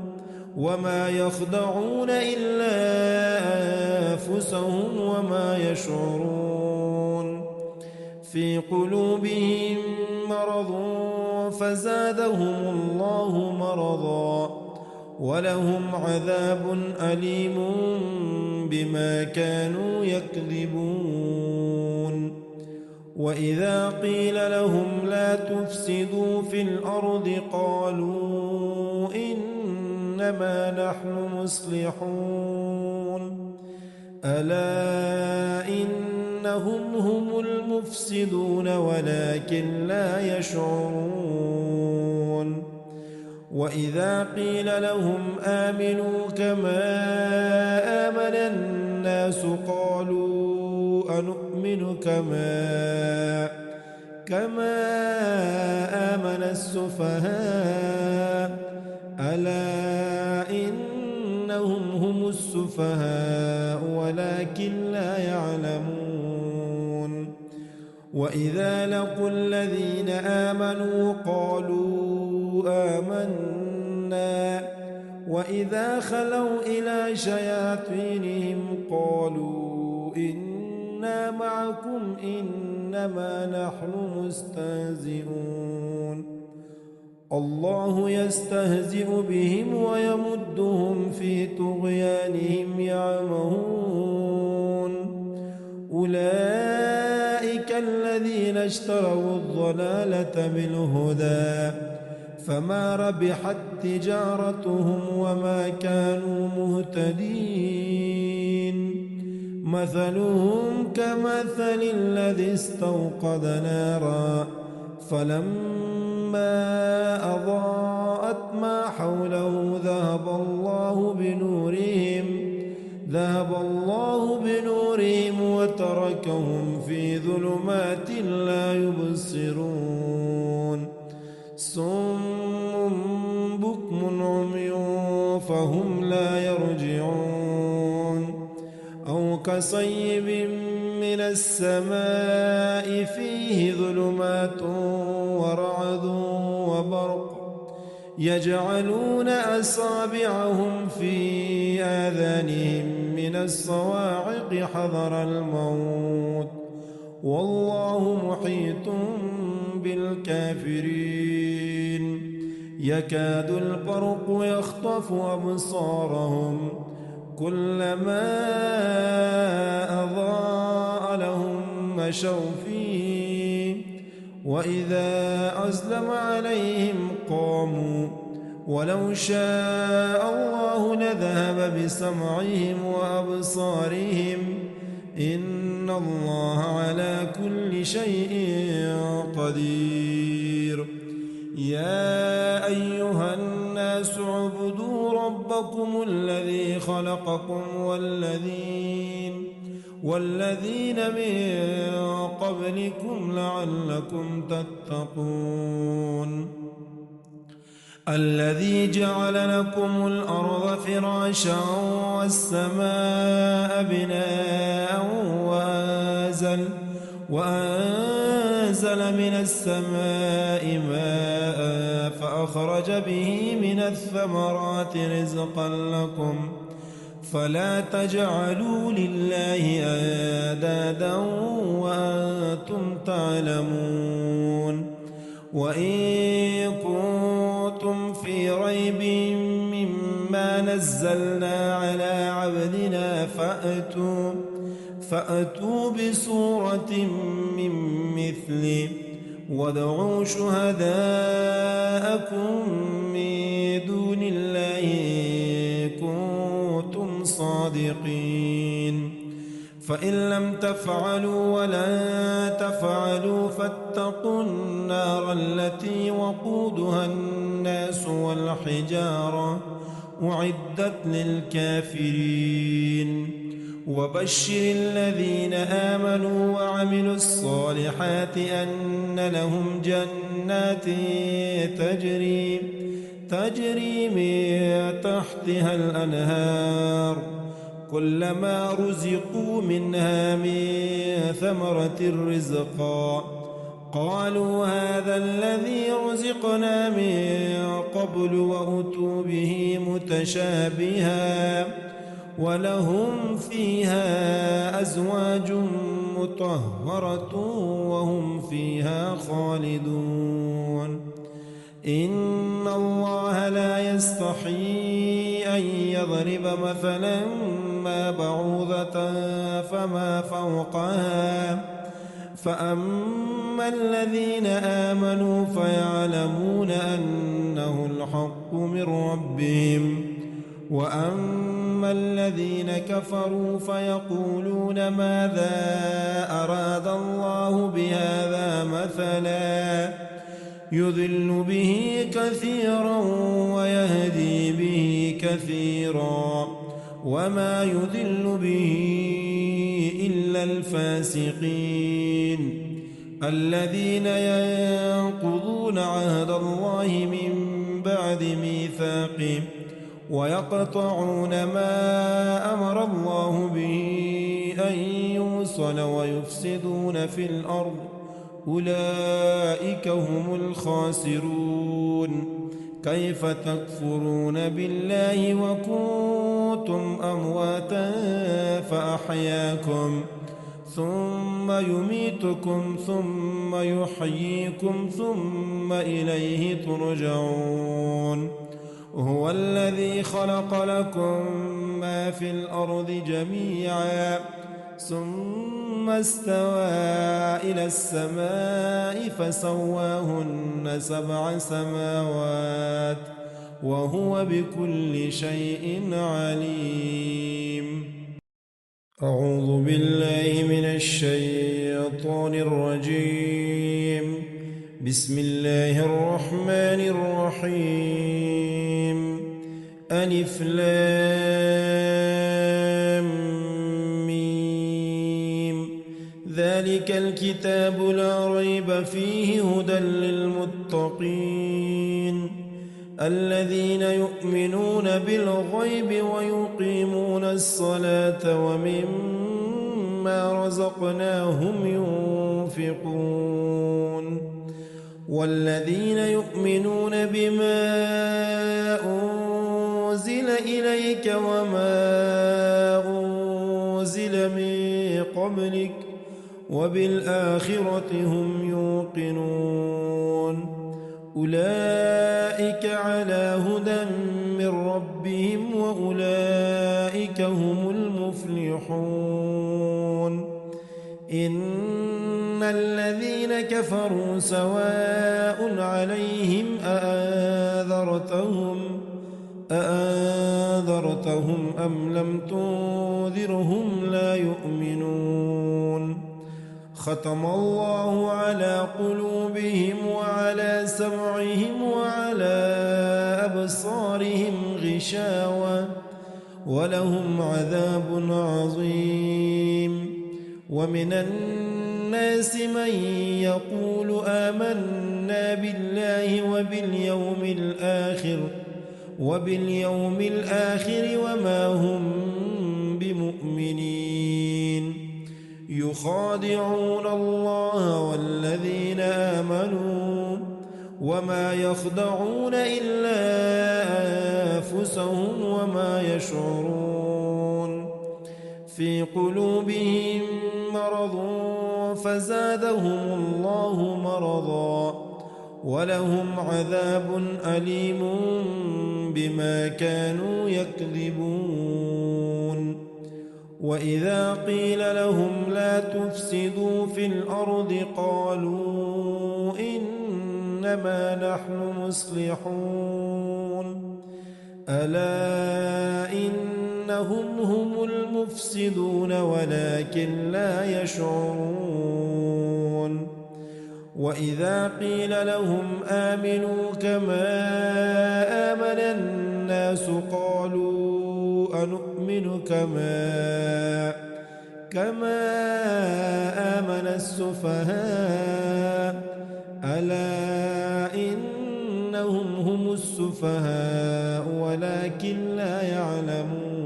وما يخدعون إلا أنفسهم وما يشعرون. في قلوبهم مرض فزادهم الله مرضا ولهم عذاب أليم بما كانوا يكذبون. وإذا قيل لهم لا تفسدوا في الأرض قالوا إنما نحن مصلحون ألا إنهم هم المفسدون ولكن لا يشعرون. وإذا قيل لهم آمنوا كما آمن الناس قالوا أنؤمن كما آمن السفهاء ألا إنهم هم السفهاء ولكن لا يعلمون. وإذا لقوا الذين آمنوا قالوا آمنا وإذا خلوا إلى شياطينهم قالوا إنا معكم إنما نحن مستهزئون. الله يستهزئ بهم ويمدهم في طغيانهم يعمهون. أولئك الذين اشتروا الضلالة بالهدى فما ربحت تجارتهم وما كانوا مهتدين. مثلهم كمثل الذي استوقد نارا فلما أضاءت ما حوله ذهب الله بنورهم وتركهم في ظلمات لا يبصرون. صم بكم عمي فهم لا يرجعون. أو كصيب من السماء فيه ظلمات ورعد وبرق يجعلون أصابعهم في آذانهم من الصواعق حذر الموت والله محيط بالكافرين. يكاد البرق يخطف أبصارهم كلما أضاء لهم مشوا فيه وإذا أظلم عليهم قاموا ولو شاء الله لذهب بسمعهم وأبصارهم إن الله على كل شيء قدير. يا أيها الناس اعبدوا ربكم الذي خلقكم والذين من قبلكم لعلكم تتقون. الذي جعل لكم الأرض فراشا والسماء بناء وأنزل من السماء ماء فأخرج به من الثمرات رزقا لكم فلا تجعلوا لله أندادا وأنتم تعلمون. وإن كنتم في ريب مما نزلنا على عبدنا فأتوا بسورة من مثله وادعوا شهداءكم من دون الله إن كنتم صادقين. فإن لم تفعلوا ولن تفعلوا فاتقوا النار التي وقودها الناس والحجارة أعدت للكافرين وبشر الذين آمنوا وعملوا الصالحات أن لهم جنات تجري من تحتها الأنهار كلما رزقوا منها من ثمرة رزقا قالوا هذا الذي رزقنا من قبل وأتوا به متشابها ولهم فيها أزواج مطهرة وهم فيها خالدون إن الله لا يستحيي أن يضرب مثلا ما بعوضة فما فوقها فأما الذين آمنوا فيعلمون أنه الحق من ربهم وأما الذين كفروا فيقولون ماذا أراد الله بهذا مثلا يضل به كثيرا ويهدي به كثيرا وما يضل به إلا الفاسقين الذين ينقضون عهد الله من بعد ميثاقه ويقطعون ما أمر الله به أن يوصل ويفسدون في الأرض أولئك هم الخاسرون كيف تكفرون بالله وكنتم أمواتا فأحياكم ثم يميتكم ثم يحييكم ثم إليه ترجعون هو الذي خلق لكم ما في الأرض جميعا ثم استوى إلى السماء فسواهن 7 سماوات وهو بكل شيء عليم. أعوذ بالله من الشيطان الرجيم. بسم الله الرحمن الرحيم. ألف لام ميم. ذلك الكتاب لا ريب فيه هدى للمتقين الذين يؤمنون بالغيب ويقيمون الصلاة ومما رزقناهم ينفقون والذين يؤمنون بما أنزل إليك وما أنزل من قبلك وبالآخرة هم يوقنون أولئك على هدى من ربهم وأولئك هم المفلحون. إن الذين كفروا سواء عليهم أأنذرتهم أم لم تنذرهم لا يؤمنون. ختم الله على قلوبهم وعلى سمعهم وعلى أبصارهم غشاوة ولهم عذاب عظيم. ومن الناس من يقول آمنا بالله وباليوم الآخر وما هم بمؤمنين. يخادعون الله والذين آمنوا وما يخدعون إلا أنفسهم وما يشعرون. في قلوبهم مرض فزادهم الله مرضا ولهم عذاب أليم بما كانوا يكذبون. وإذا قيل لهم لا تفسدوا في الأرض قالوا إنما نحن مصلحون. ألا إن أنهم هم المفسدون ولكن لا يشعرون وإذا قيل لهم آمنوا كما آمن الناس قالوا أنؤمن كما آمن السفهاء ألا إنهم هم السفهاء ولكن لا يعلمون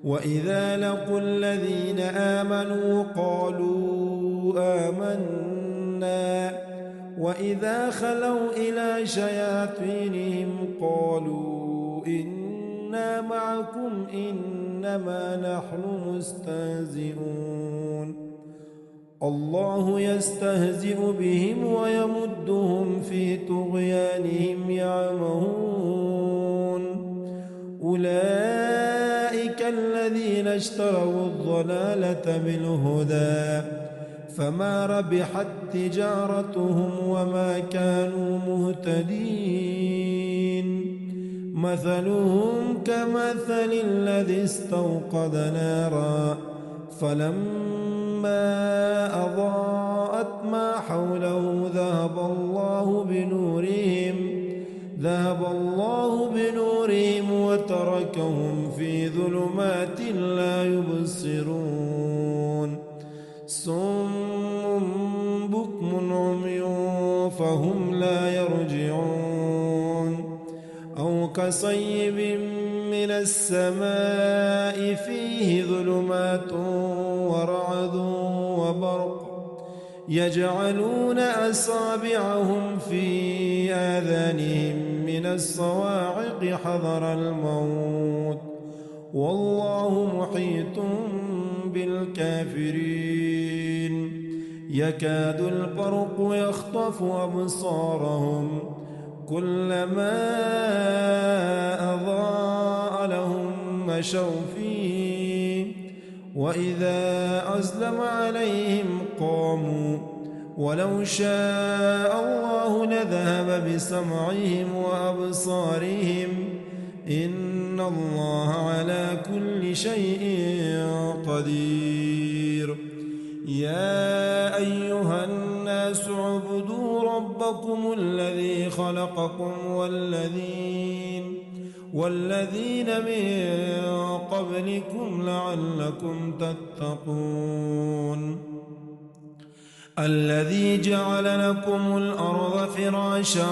وإذا لقوا الذين آمنوا قالوا آمنا وإذا خلوا إلى شياطينهم قالوا إنا معكم إنما نحن مستهزئون الله يستهزئ بهم ويمدهم في طغيانهم يعمهون أولئك الذين اشتروا الضلالة بالهدى فما ربحت تجارتهم وما كانوا مهتدين مثلهم كمثل الذي استوقد نارا فلما أضاءت ما حوله ذهب الله بنورهم وتركهم في ظلمات لا يبصرون صم بكم عمي فهم لا يرجعون أو كصيب من السماء فيه ظلمات ورعد وبرق يجعلون أصابعهم في آذانهم من الصواعق حذر الموت والله محيط بالكافرين يكاد البرق يخطف أبصارهم كلما أضاء لهم مشوا فيه وإذا أظلم عليهم قاموا ولو شاء الله لذهب بسمعهم وأبصارهم إن الله على كل شيء قدير يا أيها الناس اعبدوا ربكم الذي خلقكم والذين من قبلكم لعلكم تتقون الذي جعل لكم الأرض فراشا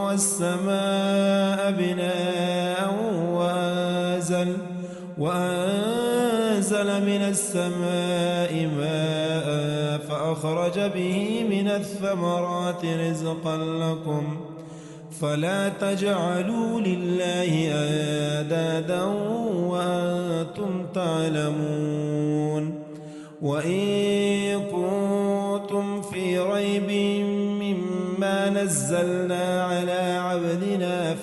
والسماء بناء وأنزل من السماء ماء فأخرج به من الثمرات رزقا لكم فلا تجعلوا لله أندادا وأنتم تعلمون وإن كنتم في ريب مما نزلنا على عبدنا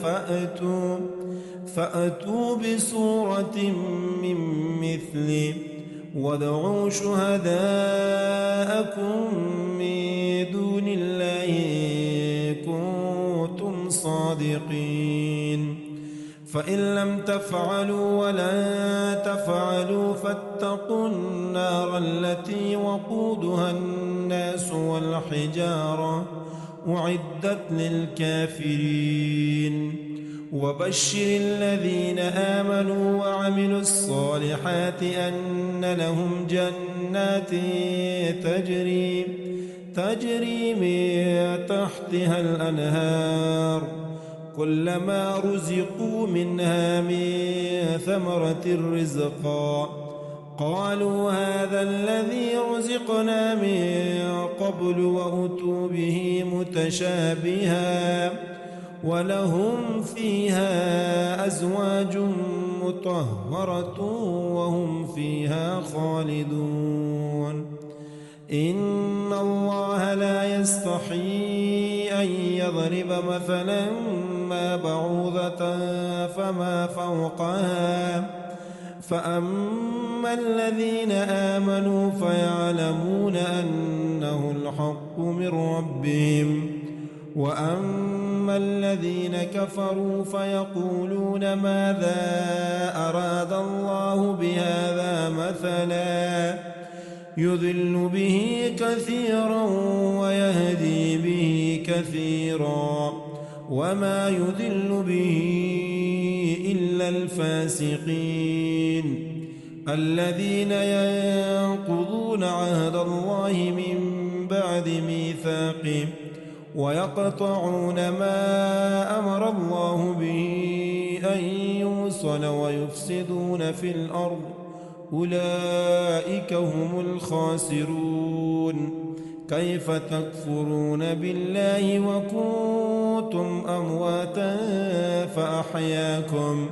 فأتوا بسورة من مثله وادعوا شهداءكم من دون الله إن كنتم صادقين فإن لم تفعلوا ولن تفعلوا فاتقوا النار التي وقودها الناس والحجارة أعدت للكافرين وبشر الذين آمنوا وعملوا الصالحات أن لهم جنات تجري من تحتها الأنهار كلما رزقوا منها من ثمرة رزقا قالوا هذا الذي رزقنا من قبل وأتوا به متشابها ولهم فيها أزواج مطهرة وهم فيها خالدون إن الله لا يستحيي أن يضرب مثلا ما بعوضة فما فوقها فأما الذين آمنوا فيعلمون أنه الحق من ربهم وأما الذين كفروا فيقولون ماذا عاهد الله بهذا مثلا يضل به كثيرا ويهدي به كثيرا وما يضل به إلا الفاسقين الذين ينقضون عهد الله من بعد ميثاقه ويقطعون ما أمر الله به أن يوصل ويفسدون في الأرض أولئك هم الخاسرون كيف تكفرون بالله وكنتم أمواتا فأحياكم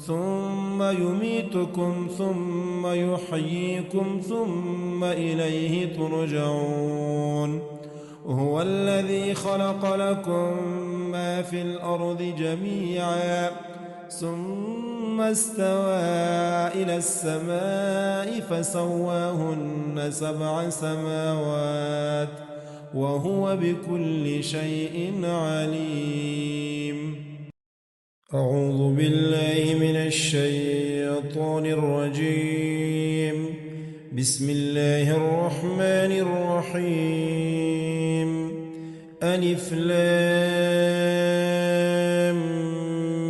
ثم يميتكم ثم يحييكم ثم إليه ترجعون هو الذي خلق لكم ما في الأرض جميعا ثم استوى إلى السماء فسواهن 7 سماوات وهو بكل شيء عليم. أعوذ بالله من الشيطان الرجيم. بسم الله الرحمن الرحيم. ألف لام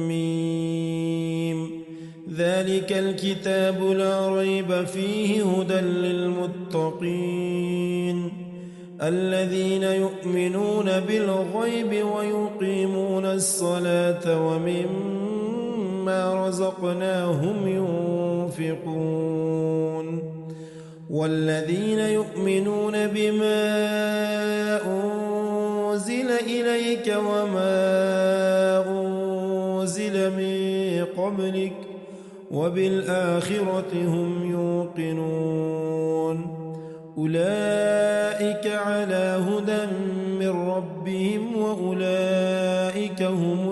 ميم. ذلك الكتاب لا ريب فيه هدى للمتقين الذين يؤمنون بالغيب ويقيمون الصلاة ومما رزقناهم ينفقون والذين يؤمنون بما أنزل إليك وما أنزل من قبلك وبالآخرة هم يوقنون أولئك على هدى من ربهم وأولئك هم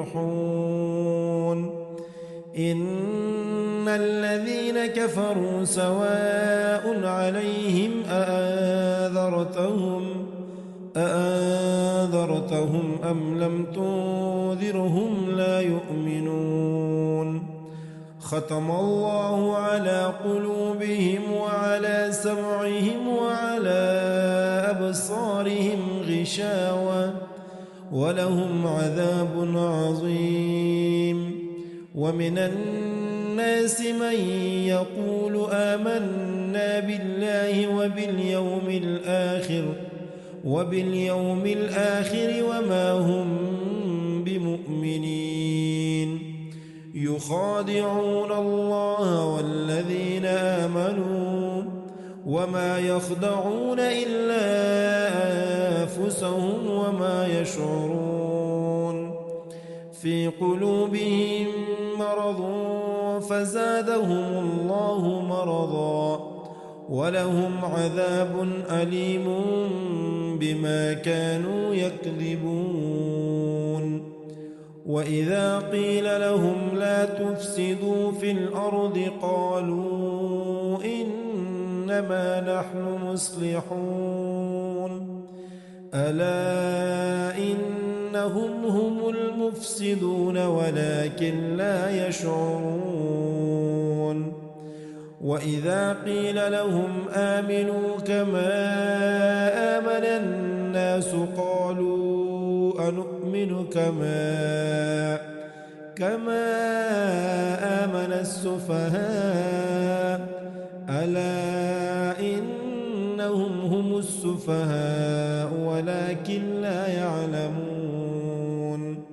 المفلحون. إن الذين كفروا سواء عليهم أأنذرتهم أم لم تنذرهم لا يؤمنون. ختم الله على قلوبهم وعلى سمعهم وعلى أبصارهم غشاوة ولهم عذاب عظيم. ومن الناس من يقول آمنا بالله وباليوم الآخر وما هم بمؤمنين يخادعون الله والذين آمنوا وما يخدعون إلا أنفسهم وما يشعرون. في قلوبهم مرض فزادهم الله مرضا ولهم عذاب أليم بما كانوا يكذبون. وإذا قيل لهم لا تفسدوا في الأرض قالوا إنما نحن مصلحون ألا إنهم هم المفسدون ولكن لا يشعرون. وإذا قيل لهم آمنوا كما آمن الناس قالوا أنؤمن كما آمن السفهاء ألا إنهم هم السفهاء ولكن لا يعلمون.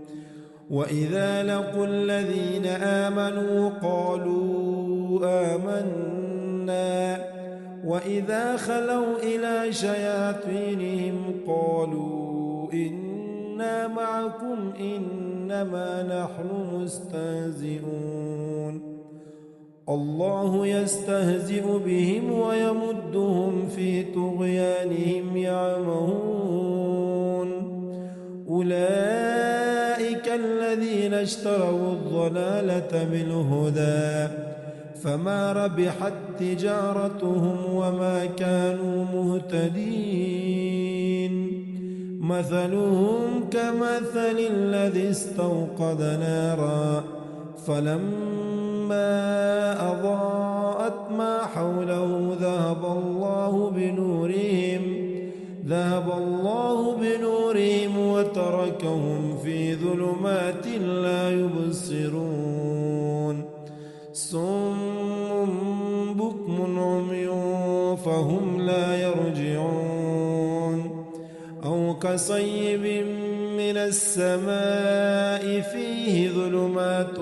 وإذا لقوا الذين آمنوا قالوا آمنا وإذا خلوا إلى شياطينهم قالوا إنا معكم إنما نحن مستهزئون. الله يستهزئ بهم ويمدهم في طغيانهم يعمهون. أولئك الذين اشتروا الضلالة بالهدى فما ربحت تجارتهم وما كانوا مهتدين. مثلهم كمثل الذي استوقد نارا فلما فلما أضاءت ما حوله ذهب الله بنورهم وتركهم في ظلمات لا يبصرون صم بكم عمي فهم لا يرجعون أو كصيب من السماء فيه ظلمات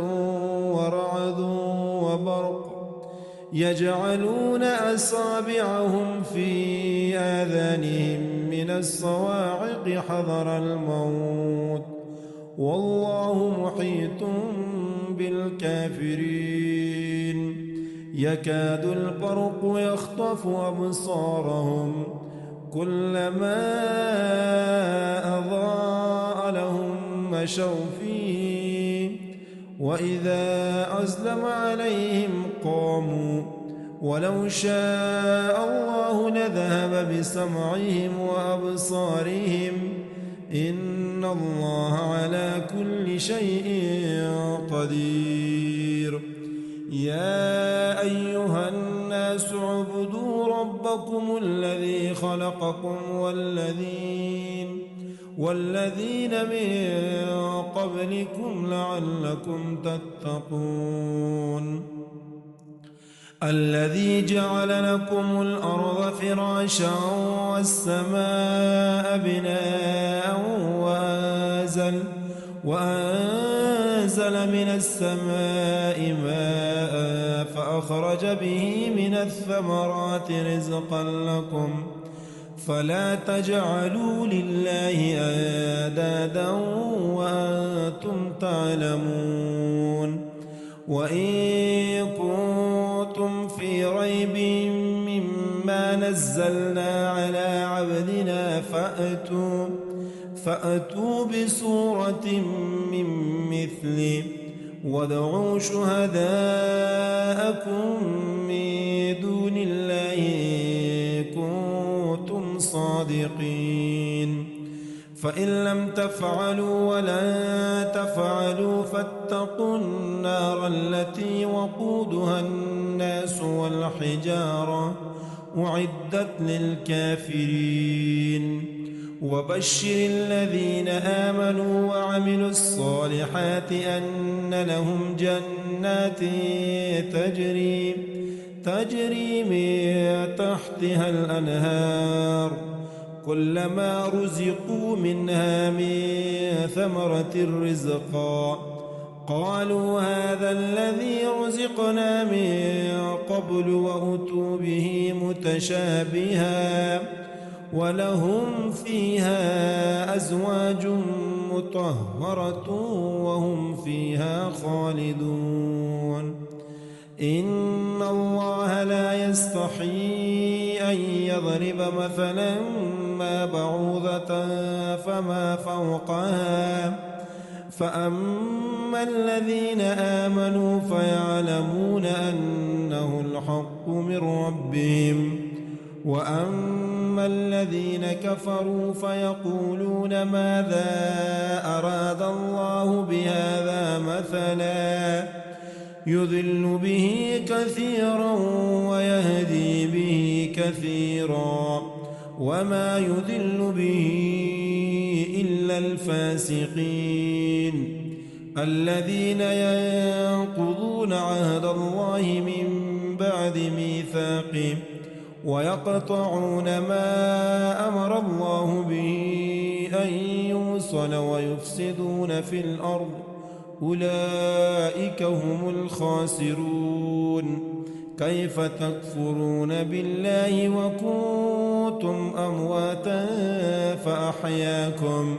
ورعد وبرق يجعلون أصابعهم في آذانهم من الصواعق حذر الموت والله محيط بالكافرين يكاد البرق يخطف أبصارهم كلما أضاء لهم مشوا فيه وإذا أظلم عليهم قاموا ولو شاء الله لذهب بسمعهم وأبصارهم إن الله على كل شيء قدير يا أيها الناس اعبدوا ربكم الذي خلقكم والذين من قبلكم لعلكم تتقون الذي جعل لكم الأرض فراشا والسماء بناء وأنزل من السماء ماء فأخرج به من الثمرات رزقا لكم فلا تجعلوا لله أندادا وأنتم تعلمون وإن كنتم في ريب مما نزلنا على عبدنا فأتوا بسورة من مثله وادعوا شهداءكم من دون الله إن كنتم صادقين فإن لم تفعلوا ولن تفعلوا فاتقوا النار التي وقودها الناس والحجارة أعدت للكافرين وبشر الذين آمنوا وعملوا الصالحات أن لهم جنات تجري من تحتها الأنهار كلما رزقوا منها من ثمرة رزقا قالوا هذا الذي رزقنا من قبل وأتوا به متشابها ولهم فيها أزواج مطهرة وهم فيها خالدون إن الله لا يستحيي أن يضرب مثلا ما بعوضة فما فوقها فأما الذين آمنوا فيعلمون أنه الحق من ربهم وأما الذين كفروا فيقولون ماذا أراد الله بهذا مثلا يضل به كثيرا ويهدي به كثيرا وما يضل به إلا الفاسقين الذين ينقضون عهد الله من بعد ميثاقه ويقطعون ما أمر الله به أن يوصل ويفسدون في الأرض أولئك هم الخاسرون كيف تكفرون بالله وكنتم أمواتا فأحياكم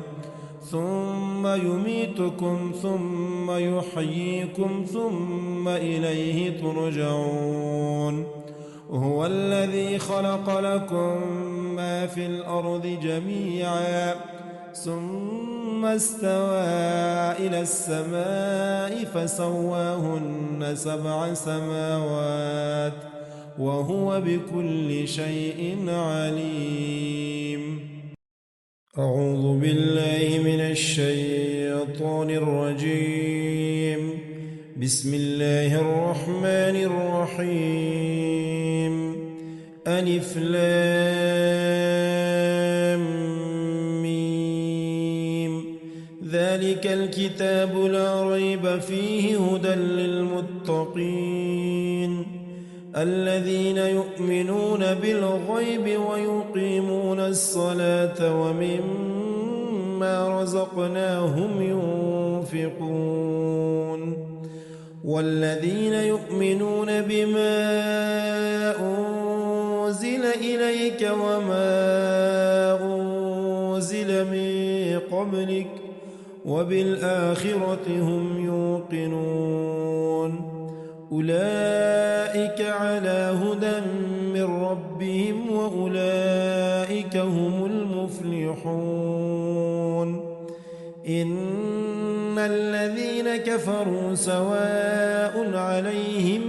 ثم يميتكم ثم يحييكم ثم إليه ترجعون هو الذي خلق لكم ما في الأرض جميعا ثم استوى إلى السماء فسواهن 7 سماوات وهو بكل شيء عليم أعوذ بالله من الشيطان الرجيم بسم الله الرحمن الرحيم ألف لام ميم ذلك الكتاب لا ريب فيه هدى للمتقين الذين يؤمنون بالغيب ويقيمون الصلاة ومما رزقناهم ينفقون والذين يؤمنون بما أنزل إليك وما أنزل من قبلك وبالآخرة هم يوقنون أولئك على هدى من ربهم وأولئك هم المفلحون إن الذين كفروا سواء عليهم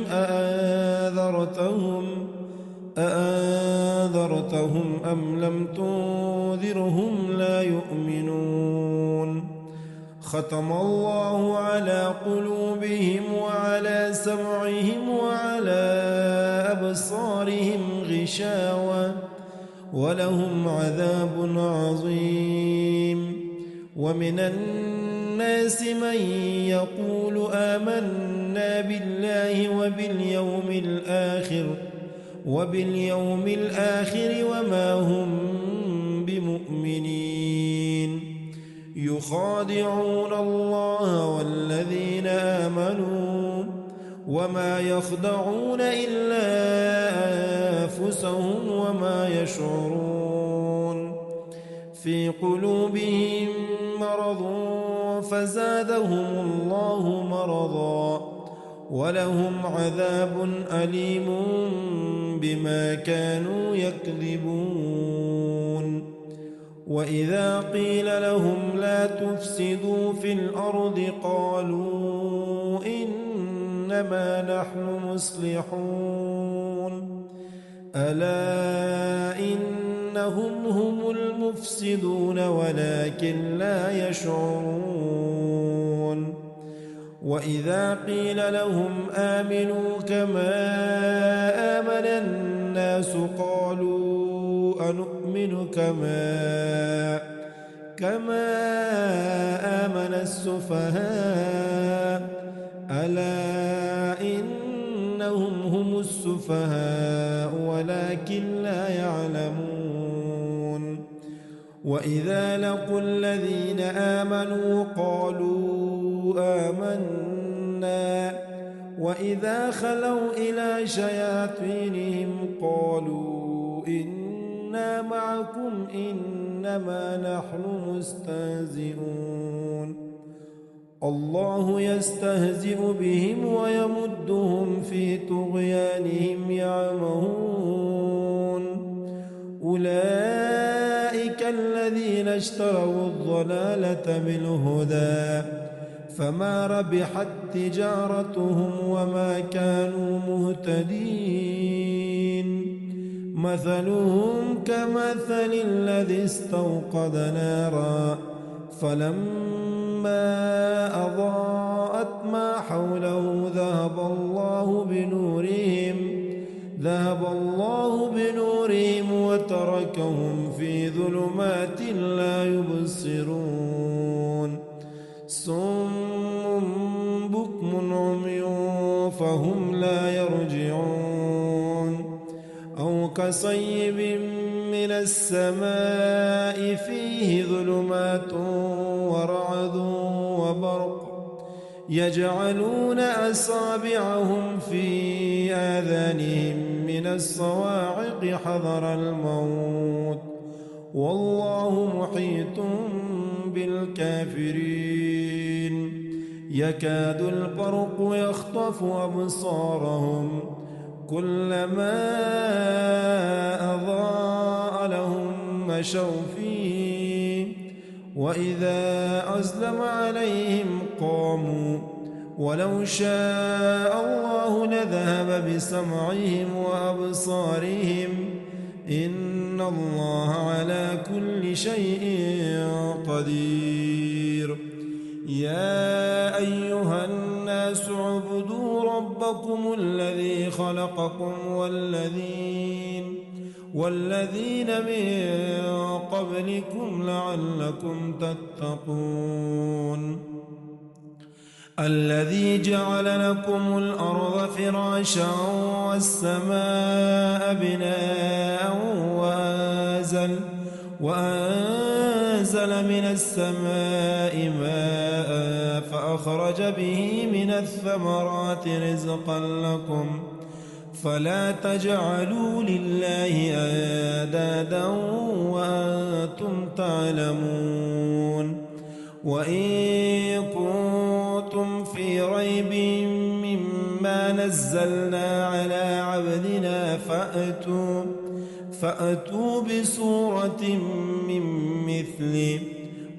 أأنذرتهم أم لم تنذرهم لا يؤمنون ختم الله على قلوبهم وعلى سمعهم وعلى أبصارهم غشاوة ولهم عذاب عظيم ومن الناس من يقول آمنا بالله وباليوم الآخر وما هم بمؤمنين يخادعون الله والذين آمنوا وما يخدعون إلا أنفسهم وما يشعرون في قلوبهم مرض فزادهم الله مرضا ولهم عذاب أليم بما كانوا يكذبون وإذا قيل لهم لا تفسدوا في الأرض قالوا إنما نحن مصلحون ألا إنهم هم المفسدون ولكن لا يشعرون وإذا قيل لهم آمنوا كما آمن الناس قالوا أنؤمن كما آمن السفهاء ألا إنهم هم السفهاء ولكن لا يعلمون وإذا لقوا الذين آمنوا قالوا آمنا وإذا خلوا إلى شياطينهم قالوا إنا معكم إنما نحن مستهزئون الله يستهزئ بهم ويمدهم في طغيانهم يعمهون أولئك الذين اشتروا الضلالة بالهدى فما ربحت تجارتهم وما كانوا مهتدين مثلهم كمثل الذي استوقد نارا فلما أضاءت ما حوله ذهب الله بنورهم وتركهم في ظلمات لا يبصرون صم بكم عمي فهم لا يرجعون أو كصيب من السماء فيه ظلمات ورعد وبرق يجعلون أصابعهم في آذانهم من الصواعق حذر الموت والله محيط بالكافرين يكاد البرق يخطف أبصارهم كلما أضاء لهم مشوا فيه وإذا أظلم عليهم قاموا ولو شاء الله لذهب بسمعهم وأبصارهم إن الله على كل شيء قدير يا أيها الناس اعبدوا ربكم الذي خلقكم والذين من قبلكم لعلكم تتقون الذي جعل لكم الأرض فراشا والسماء بناء وأنزل من السماء ماء فأخرج به من الثمرات رزقا لكم فلا تجعلوا لله أندادا وأنتم تعلمون وإن كنتم في ريب مما نزلنا على عبدنا فأتوا بسورة من مثله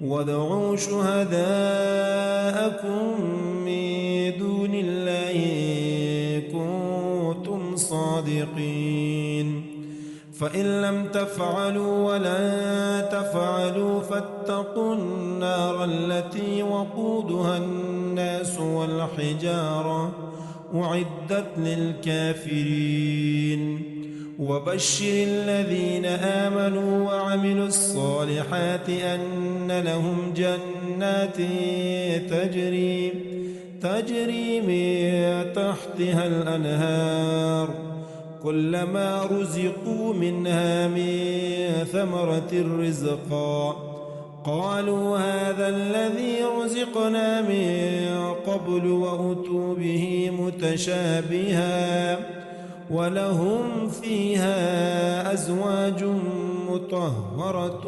وادعوا شهداءكم من دون الله إن كنتم صادقين فإن لم تفعلوا ولن تفعلوا فاتقوا النار التي وقودها الناس والحجارة أعدت للكافرين وبشر الذين آمنوا وعملوا الصالحات أن لهم جنات تجري من تحتها الأنهار كلما رزقوا منها من ثمرة رزقا قالوا هذا الذي رزقنا من قبل وأتوا به متشابها ولهم فيها أزواج مطهرة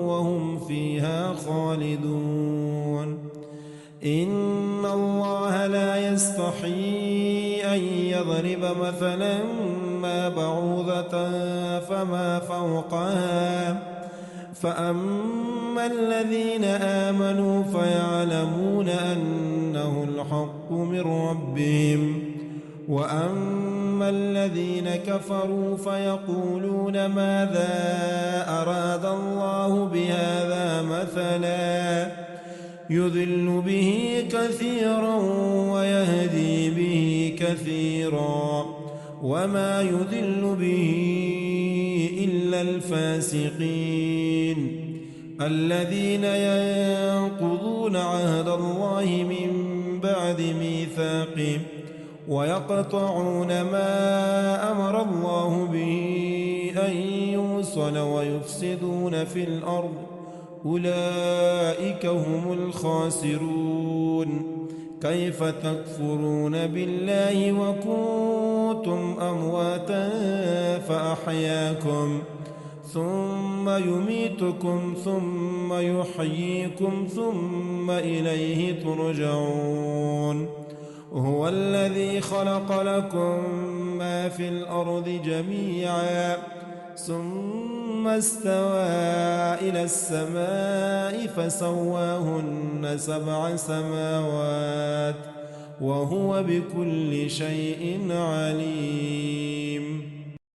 وهم فيها خالدون إن الله لا يستحيي أن يضرب مثلا ما بعوضة فما فوقها فأما الذين آمنوا فيعلمون أنه الحق من ربهم وأما الذين كفروا فيقولون ماذا أراد الله بهذا مثلا يضل به كثيرا ويهدي به كثيرا وما يضل به إلا الفاسقين الذين ينقضون عهد الله من بعد ميثاقه ويقطعون ما أمر الله به أن يوصل ويفسدون في الأرض أولئك هم الخاسرون كيف تكفرون بالله وكنتم أمواتا فأحياكم ثم يميتكم ثم يحييكم ثم إليه ترجعون هو الذي خلق لكم ما في الأرض جميعا ثم استوى إلى السماء فسواهن 7 سماوات وهو بكل شيء عليم